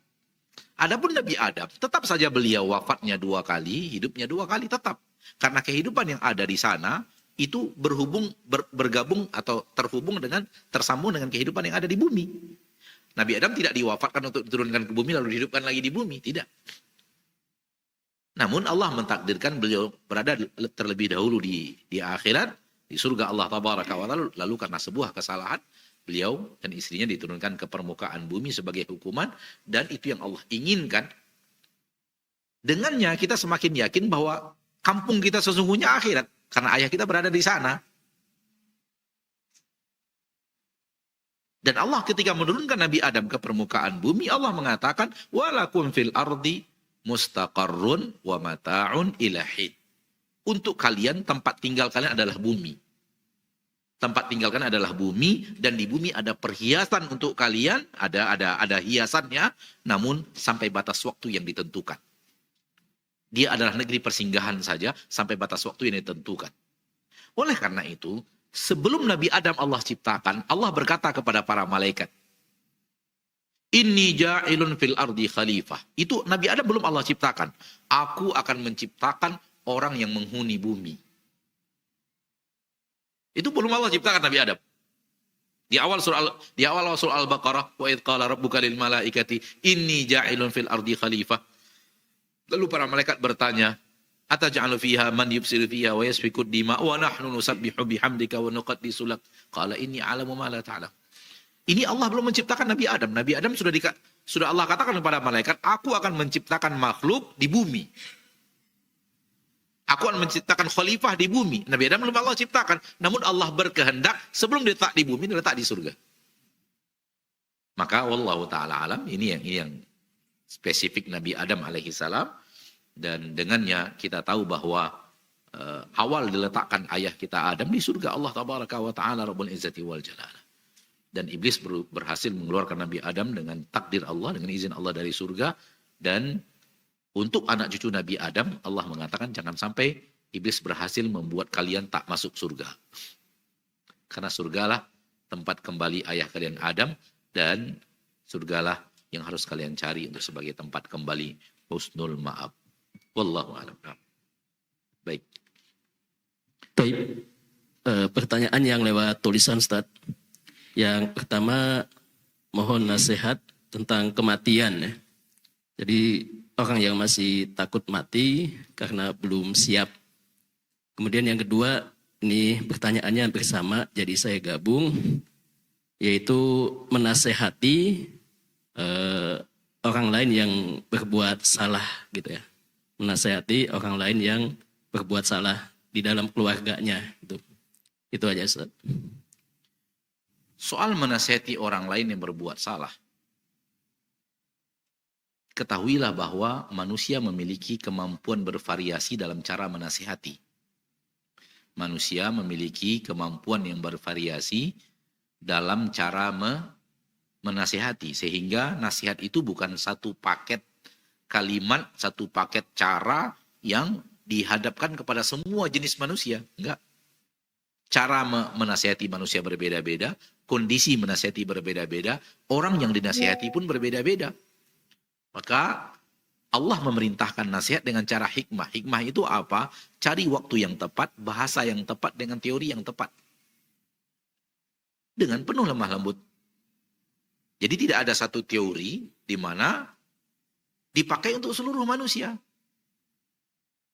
Adapun Nabi Adam, tetap saja beliau wafatnya 2 kali, hidupnya 2 kali tetap. Karena kehidupan yang ada di sana, itu bergabung atau tersambung dengan kehidupan yang ada di bumi. Nabi Adam tidak diwafatkan untuk diturunkan ke bumi lalu dihidupkan lagi di bumi, tidak. Namun Allah mentakdirkan beliau berada terlebih dahulu di akhirat, di surga Allah Tabaraka wa Ta'ala, lalu karena sebuah kesalahan, beliau dan istrinya diturunkan ke permukaan bumi sebagai hukuman, dan itu yang Allah inginkan. Dengannya kita semakin yakin bahwa kampung kita sesungguhnya akhirat, karena ayah kita berada di sana. Dan Allah ketika menurunkan Nabi Adam ke permukaan bumi, Allah mengatakan, walakum fil ardi mustaqarrun wa mata'un ilahid. Untuk kalian, tempat tinggal kalian adalah bumi. Tempat tinggal kalian adalah bumi, dan di bumi ada perhiasan untuk kalian, ada hiasannya, namun sampai batas waktu yang ditentukan. Dia adalah negeri persinggahan saja, sampai batas waktu yang ditentukan. Oleh karena itu, sebelum Nabi Adam Allah ciptakan, Allah berkata kepada para malaikat, Inni ja'ilun fil ardi khalifah. Itu Nabi Adam belum Allah ciptakan. Aku akan menciptakan orang yang menghuni bumi. Itu belum Allah ciptakan Nabi Adam. Di awal surah Al-Baqarah, wa idh qala rabbuka lil malaikati inni ja'ilun fil ardi khalifah. Lalu para malaikat bertanya, ataj'alu fiha man yufsidu fiha wa yasfiku dima wa nahnu nusabbihu bihamdika wa nuqaddisu lak. Qala inni a'lamu ma la ta'lam. Ini Allah belum menciptakan Nabi Adam. Nabi Adam sudah Allah katakan kepada malaikat, aku akan menciptakan makhluk di bumi. Aku akan menciptakan khalifah di bumi. Nabi Adam belum Allah ciptakan. Namun Allah berkehendak sebelum diletak di bumi, diletak di surga. Maka wallahu ta'ala alam, ini yang spesifik Nabi Adam alaihi salam. Dan dengannya kita tahu bahwa awal diletakkan ayah kita Adam di surga Allah tabaraka wa ta'ala Rabbul Izzati wal Jalal. Dan iblis berhasil mengeluarkan Nabi Adam dengan takdir Allah, dengan izin Allah dari surga. Dan untuk anak cucu Nabi Adam, Allah mengatakan jangan sampai iblis berhasil membuat kalian tak masuk surga. Karena surgalah tempat kembali ayah kalian Adam, dan surgalah yang harus kalian cari untuk sebagai tempat kembali husnul ma'ab. Wallahu a'lam. Baik. Baik. Pertanyaan yang lewat tulisan Ustaz. Yang pertama, mohon nasihat tentang kematian ya. Jadi orang yang masih takut mati karena belum siap. Kemudian yang kedua, ini pertanyaannya hampir sama, jadi saya gabung, yaitu menasehati orang lain yang berbuat salah gitu ya. Menasehati orang lain yang berbuat salah di dalam keluarganya gitu. Itu aja Ustaz. Soal menasihati orang lain yang berbuat salah, ketahuilah bahwa manusia memiliki kemampuan bervariasi dalam cara menasihati. Manusia memiliki kemampuan yang bervariasi dalam cara menasihati, sehingga nasihat itu bukan satu paket kalimat, satu paket cara yang dihadapkan kepada semua jenis manusia. Enggak. Cara menasihati manusia berbeda-beda, kondisi menasihati berbeda-beda, orang yang dinasihati pun berbeda-beda. Maka Allah memerintahkan nasihat dengan cara hikmah. Hikmah itu apa? Cari waktu yang tepat, bahasa yang tepat, dengan teori yang tepat. Dengan penuh lemah lembut. Jadi tidak ada satu teori di mana dipakai untuk seluruh manusia.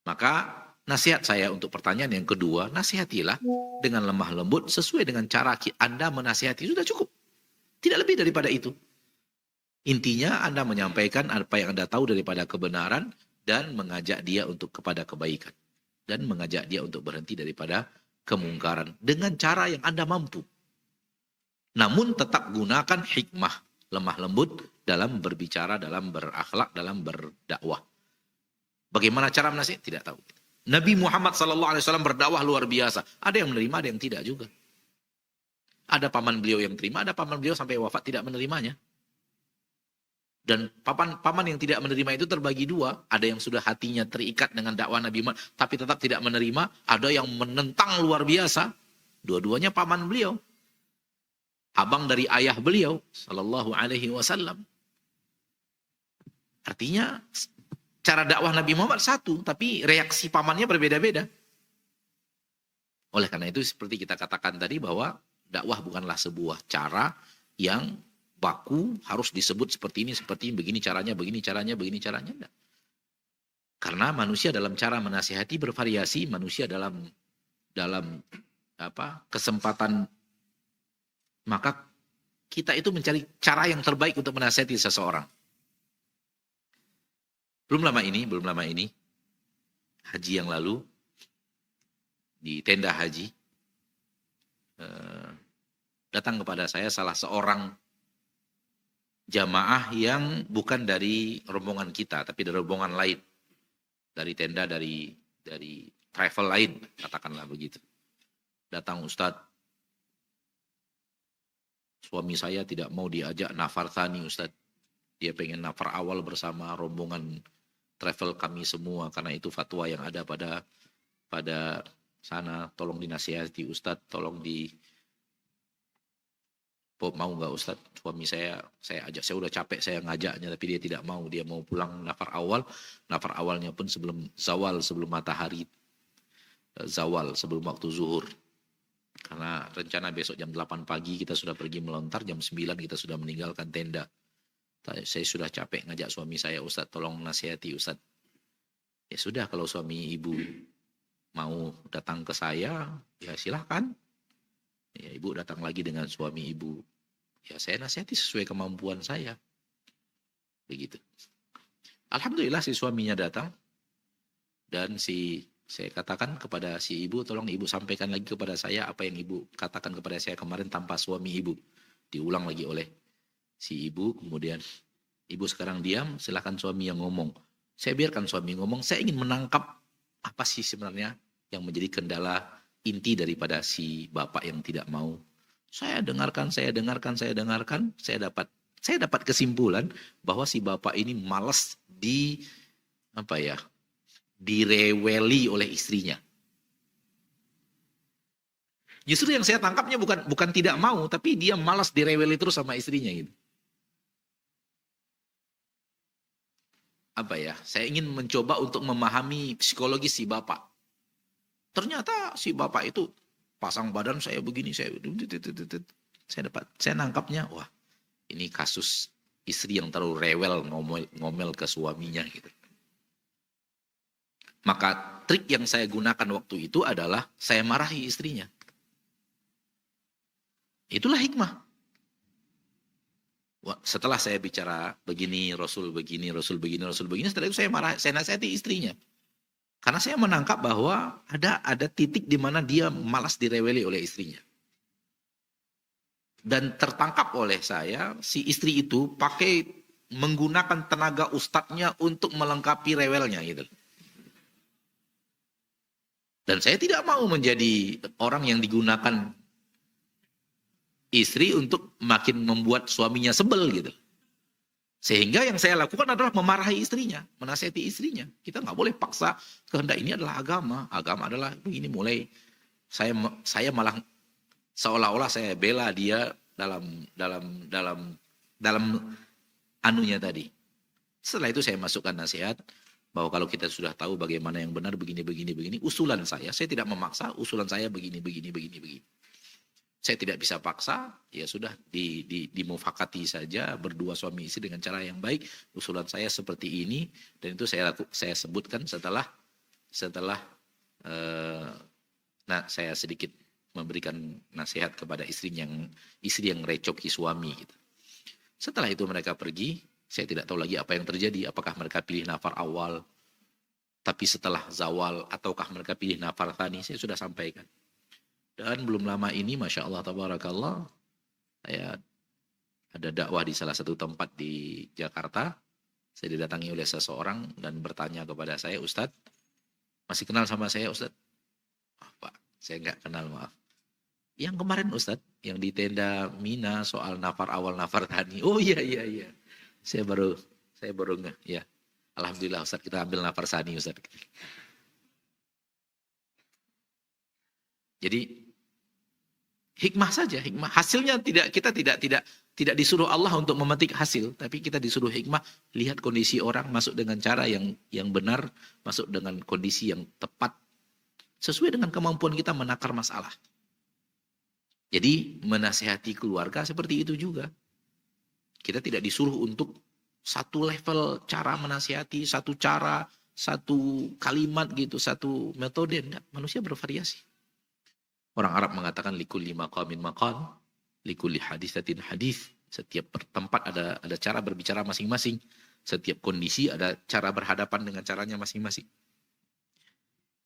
Maka nasihat saya untuk pertanyaan yang kedua, nasihatilah dengan lemah lembut sesuai dengan cara Anda menasihati. Sudah cukup. Tidak lebih daripada itu. Intinya Anda menyampaikan apa yang Anda tahu daripada kebenaran dan mengajak dia untuk kepada kebaikan. Dan mengajak dia untuk berhenti daripada kemungkaran. Dengan cara yang Anda mampu. Namun tetap gunakan hikmah, lemah lembut dalam berbicara, dalam berakhlak, dalam berdakwah. Bagaimana cara menasihati? Tidak tahu. Nabi Muhammad SAW berdakwah luar biasa. Ada yang menerima, ada yang tidak juga. Ada paman beliau yang terima, ada paman beliau sampai wafat tidak menerimanya. Dan paman yang tidak menerima itu terbagi dua. Ada yang sudah hatinya terikat dengan dakwah Nabi Muhammad, tapi tetap tidak menerima. Ada yang menentang luar biasa. Dua-duanya paman beliau. Abang dari ayah beliau, Sallallahu Alaihi Wasallam. Artinya, cara dakwah Nabi Muhammad satu, tapi reaksi pamannya berbeda-beda. Oleh karena itu, seperti kita katakan tadi bahwa dakwah bukanlah sebuah cara yang baku, harus disebut seperti ini, begini caranya, begini caranya, begini caranya. Enggak. Karena manusia dalam cara menasihati bervariasi, manusia dalam kesempatan, maka kita itu mencari cara yang terbaik untuk menasihati seseorang. Belum lama ini, haji yang lalu, di tenda haji, datang kepada saya salah seorang jamaah yang bukan dari rombongan kita, tapi dari rombongan lain. Dari tenda, dari travel lain, katakanlah begitu. Datang, Ustadz, suami saya tidak mau diajak nafar tsani, Ustadz. Dia pengen nafar awal bersama rombongan travel kami semua, karena itu fatwa yang ada pada sana. Tolong dinasihati Ustadz, tolong mau nggak Ustadz? Suami saya ajak, saya udah capek saya ngajaknya, tapi dia tidak mau. Dia mau pulang nafar awal. Nafar awalnya pun sebelum zawal, sebelum matahari zawal, sebelum waktu zuhur. Karena rencana besok jam 8 pagi kita sudah pergi melontar, jam 9 kita sudah meninggalkan tenda. Saya sudah capek ngajak suami saya, Ustadz tolong nasihati Ustadz. Ya sudah, kalau suami ibu mau datang ke saya, ya silahkan. Ya, ibu datang lagi dengan suami ibu. Ya saya nasihati sesuai kemampuan saya. Begitu. Alhamdulillah si suaminya datang. Dan saya katakan kepada si ibu, tolong ibu sampaikan lagi kepada saya apa yang ibu katakan kepada saya kemarin tanpa suami ibu. Diulang lagi oleh si ibu, kemudian ibu sekarang diam, silakan suami yang ngomong. Saya biarkan suami ngomong, saya ingin menangkap apa sih sebenarnya yang menjadi kendala inti daripada si bapak yang tidak mau. Saya dengarkan, saya dapat kesimpulan bahwa si bapak ini malas direweli oleh istrinya. Justru yang saya tangkapnya bukan tidak mau, tapi dia malas direweli terus sama istrinya gitu. Saya ingin mencoba untuk memahami psikologi si bapak. Ternyata si bapak itu pasang badan saya begini, saya nangkapnya, wah ini kasus istri yang terlalu rewel ngomel ke suaminya gitu. Maka trik yang saya gunakan waktu itu adalah saya marahi istrinya. Itulah hikmah. Setelah saya bicara begini, Rasul begini, setelah itu saya nasihati istrinya. Karena saya menangkap bahwa ada titik di mana dia malas direweli oleh istrinya. Dan tertangkap oleh saya, si istri itu menggunakan tenaga ustadznya untuk melengkapi rewelnya gitu. Dan saya tidak mau menjadi orang yang digunakan istri untuk makin membuat suaminya sebel gitu. Sehingga yang saya lakukan adalah memarahi istrinya, menasihati istrinya. Kita nggak boleh paksa kehendak, ini adalah agama. Agama adalah begini. Mulai saya malah seolah-olah saya bela dia dalam anunya tadi. Setelah itu saya masukkan nasihat bahwa kalau kita sudah tahu bagaimana yang benar begini, usulan saya tidak memaksa, usulan saya begini. Saya tidak bisa paksa, ya sudah dimufakati saja berdua suami istri dengan cara yang baik. Usulan saya seperti ini, dan itu saya sebutkan setelah saya sedikit memberikan nasihat kepada istri yang recoki suami gitu. Setelah itu mereka pergi, saya tidak tahu lagi apa yang terjadi, apakah mereka pilih nafar awal, tapi setelah zawal ataukah mereka pilih nafar tsani, saya sudah sampaikan. Dan belum lama ini, Masya Allah, Tabarakallah, saya ada dakwah di salah satu tempat di Jakarta. Saya didatangi oleh seseorang dan bertanya kepada saya, Ustadz, masih kenal sama saya Ustadz? Pak, saya nggak kenal, maaf. Yang kemarin Ustadz, yang di tenda Mina soal nafar awal, nafar tsani. Oh iya. Saya baru nggak, ya. Alhamdulillah Ustadz, kita ambil nafar tsani Ustadz. Jadi hikmah saja, hikmah. Hasilnya kita tidak disuruh Allah untuk memetik hasil, tapi kita disuruh hikmah, lihat kondisi orang, masuk dengan cara yang benar, masuk dengan kondisi yang tepat, sesuai dengan kemampuan kita menakar masalah. Jadi menasihati keluarga seperti itu juga. Kita tidak disuruh untuk satu level cara menasihati, satu cara, satu kalimat gitu, satu metode. Enggak, manusia bervariasi. Orang Arab mengatakan likulli maqamin maqal, likulli hadisatin hadis. Setiap tempat ada cara berbicara masing-masing. Setiap kondisi ada cara berhadapan dengan caranya masing-masing.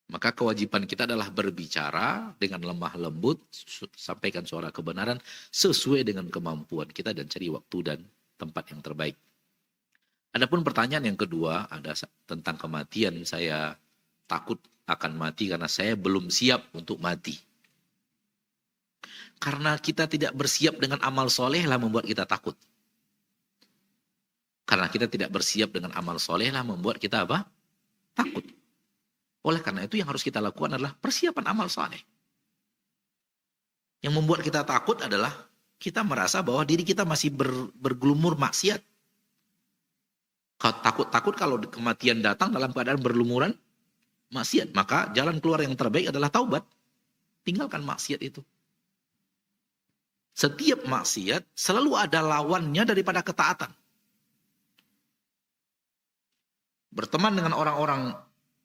Maka kewajiban kita adalah berbicara dengan lemah lembut, sampaikan suara kebenaran sesuai dengan kemampuan kita dan cari waktu dan tempat yang terbaik. Adapun pertanyaan yang kedua ada tentang kematian. Saya takut akan mati karena saya belum siap untuk mati. Karena kita tidak bersiap dengan amal soleh lah membuat kita takut. Karena kita tidak bersiap dengan amal soleh lah membuat kita apa? Takut. Oleh karena itu yang harus kita lakukan adalah persiapan amal soleh. Yang membuat kita takut adalah kita merasa bahwa diri kita masih bergelumur maksiat. Takut kalau kematian datang dalam keadaan berlumuran maksiat. Maka jalan keluar yang terbaik adalah taubat. Tinggalkan maksiat itu. Setiap maksiat selalu ada lawannya daripada ketaatan. Berteman dengan orang-orang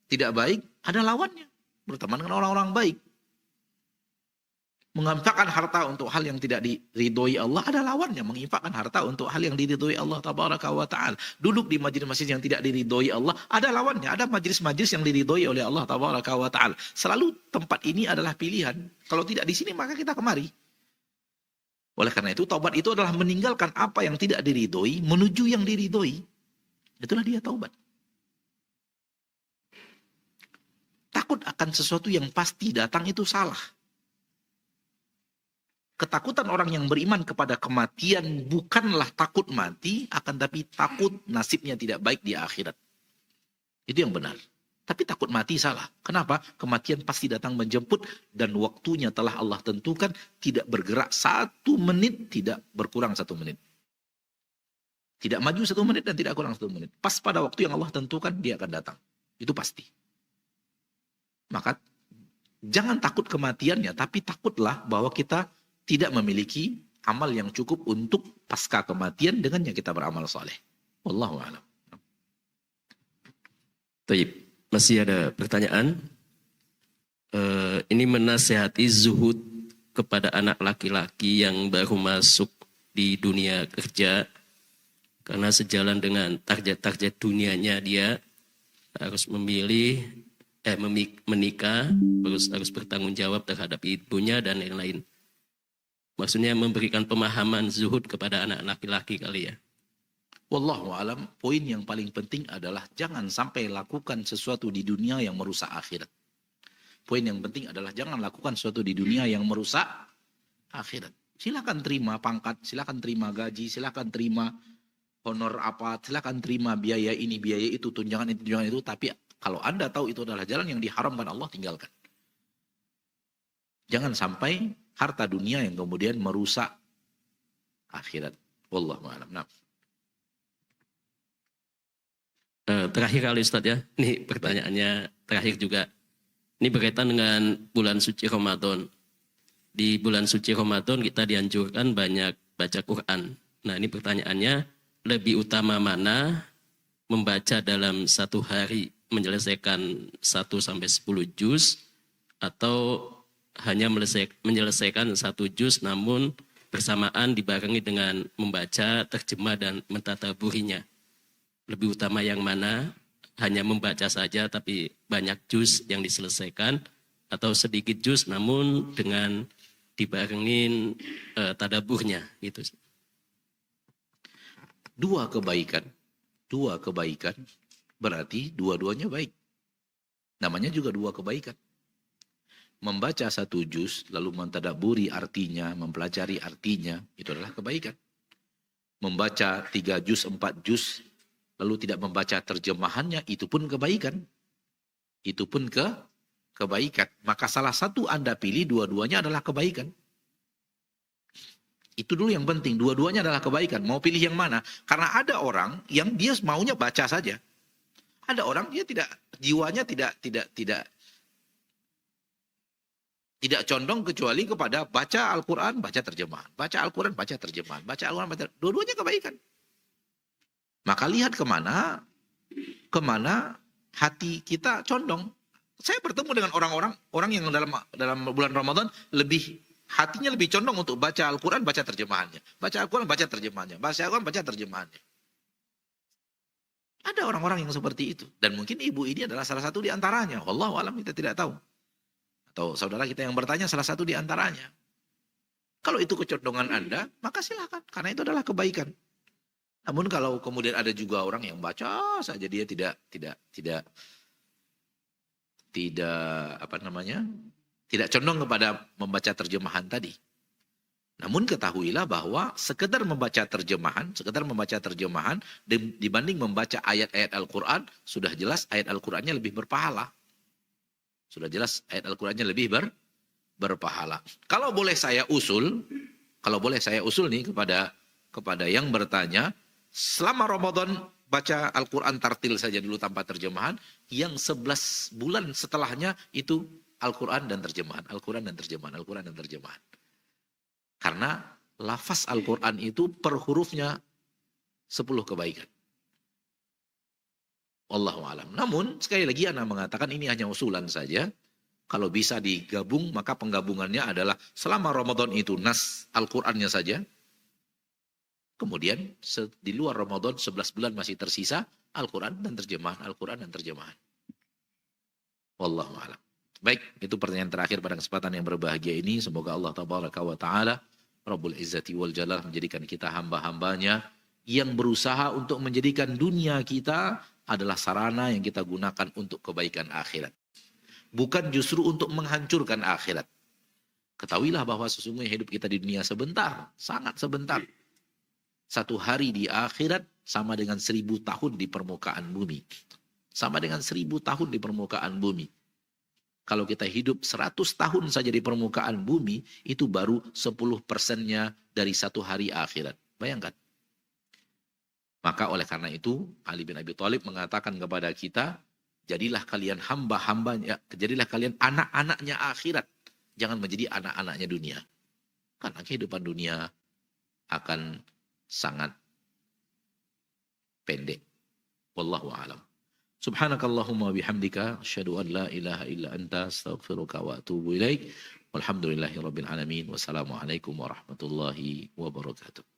tidak baik, ada lawannya. Berteman dengan orang-orang baik. Menginfakkan harta untuk hal yang tidak diridhoi Allah, ada lawannya. Menginfakkan harta untuk hal yang diridhoi Allah Tabaraka wa Ta'ala. Duduk di majlis-majlis yang tidak diridhoi Allah, ada lawannya. Ada majlis-majlis yang diridhoi oleh Allah Tabaraka wa Ta'ala. Selalu tempat ini adalah pilihan. Kalau tidak di sini, maka kita kemari. Oleh karena itu, taubat itu adalah meninggalkan apa yang tidak diridhoi, menuju yang diridhoi. Itulah dia taubat. takut akan sesuatu yang pasti datang itu salah. Ketakutan orang yang beriman kepada kematian bukanlah takut mati, akan tapi takut nasibnya tidak baik di akhirat. Itu yang benar. Tapi takut mati salah. Kenapa? Kematian pasti datang menjemput dan waktunya telah Allah tentukan, tidak bergerak 1 menit, tidak berkurang 1 menit. Tidak maju 1 menit dan tidak kurang 1 menit. Pas pada waktu yang Allah tentukan, dia akan datang. Itu pasti. Maka jangan takut kematiannya, tapi takutlah bahwa kita tidak memiliki amal yang cukup untuk pasca kematian dengannya kita beramal saleh. Wallahu a'lam. Taib, masih ada pertanyaan? Ini menasihati zuhud kepada anak laki-laki yang baru masuk di dunia kerja, karena sejalan dengan target-target dunianya dia harus menikah, harus bertanggung jawab terhadap ibunya dan lain-lain. Maksudnya memberikan pemahaman zuhud kepada anak laki-laki kali ya. Wallahu alam, poin yang paling penting adalah jangan sampai lakukan sesuatu di dunia yang merusak akhirat. Poin yang penting adalah jangan lakukan sesuatu di dunia yang merusak akhirat. Silakan terima pangkat, silakan terima gaji, silakan terima honor apa, silakan terima biaya ini, biaya itu, tunjangan itu, tapi kalau Anda tahu itu adalah jalan yang diharamkan Allah, tinggalkan. Jangan sampai harta dunia yang kemudian merusak akhirat. Wallahu a'lam. Nah. Terakhir kali Ustadz ya, ini pertanyaannya terakhir juga. Ini berkaitan dengan bulan suci Ramadan. Di bulan suci Ramadan kita dianjurkan banyak baca Quran. Nah ini pertanyaannya, lebih utama mana membaca dalam 1 hari menyelesaikan 1-10 juz, atau hanya menyelesaikan 1 juz namun bersamaan dibarengi dengan membaca, terjemah dan mentadaburinya? Lebih utama yang mana? Hanya membaca saja tapi banyak juz yang diselesaikan, atau sedikit juz namun dengan dibarengin tadaburnya gitu. Dua kebaikan berarti dua-duanya baik. Namanya juga 2 kebaikan. Membaca 1 juz lalu mentadaburi artinya, mempelajari artinya, itu adalah kebaikan. Membaca 3 juz, 4 juz lalu tidak membaca terjemahannya, itu pun kebaikan. Itu pun kebaikan. Maka salah satu Anda pilih, dua-duanya adalah kebaikan. Itu dulu yang penting, dua-duanya adalah kebaikan. Mau pilih yang mana? Karena ada orang yang dia maunya baca saja. Ada orang dia jiwanya tidak condong kecuali kepada baca Al-Quran, baca terjemahan. Baca Al-Quran, baca terjemahan. Baca Al-Quran, baca terjemahan. Dua-duanya kebaikan. Maka lihat kemana hati kita condong. Saya bertemu dengan orang yang dalam bulan Ramadan hatinya lebih condong untuk baca Al-Quran, baca terjemahannya. Baca Al-Quran, baca terjemahannya. Baca Al-Quran, baca terjemahannya. Ada orang-orang yang seperti itu. Dan mungkin ibu ini adalah salah satu di antaranya. Wallahu alam, kita tidak tahu. Atau saudara kita yang bertanya salah satu di antaranya. Kalau itu kecondongan Anda, maka silakan. Karena itu adalah kebaikan. Namun kalau kemudian ada juga orang yang baca saja, dia tidak condong kepada membaca terjemahan tadi. Namun ketahuilah bahwa sekedar membaca terjemahan dibanding membaca ayat-ayat Al-Quran, sudah jelas ayat Al-Qurannya lebih berpahala. Sudah jelas ayat Al-Qurannya lebih berpahala. Kalau boleh saya usul nih kepada yang bertanya, selama Ramadan baca Al-Quran tartil saja dulu tanpa terjemahan, yang 11 bulan setelahnya itu Al-Quran dan terjemahan, Al-Quran dan terjemahan, Al-Quran dan terjemahan. Karena lafaz Al-Quran itu per hurufnya 10 kebaikan. Wallahu alam. Namun sekali lagi Ana mengatakan ini hanya usulan saja. Kalau bisa digabung, maka penggabungannya adalah selama Ramadan itu nas Al-Qur'annya saja. Kemudian di luar Ramadan 11 bulan masih tersisa Al-Qur'an dan terjemahan, Al-Qur'an dan terjemahan. Wallahu alam. Baik, itu pertanyaan terakhir pada kesempatan yang berbahagia ini. Semoga Allah tabaraka wa ta'ala Rabbul Izzati wal Jalal menjadikan kita hamba-hambanya yang berusaha untuk menjadikan dunia kita adalah sarana yang kita gunakan untuk kebaikan akhirat. bukan justru untuk menghancurkan akhirat. Ketahuilah bahwa sesungguhnya hidup kita di dunia sebentar, sangat sebentar. Satu hari di akhirat sama dengan 1000 tahun di permukaan bumi. Sama dengan 1000 tahun di permukaan bumi. Kalau kita hidup 100 tahun saja di permukaan bumi, itu baru 10%-nya dari satu hari akhirat. Bayangkan. Maka oleh karena itu, Ali bin Abi Thalib mengatakan kepada kita, jadilah kalian hamba-hambanya, jadilah kalian anak-anaknya akhirat. Jangan menjadi anak-anaknya dunia. Karena kehidupan dunia akan sangat pendek. Wallahu a'lam. Subhanakallahumma bihamdika asyhadu an la ilaha illa anta astaghfiruka wa atubu ilaik. Walhamdulillahirabbil alamin. Wassalamualaikum warahmatullahi wabarakatuh.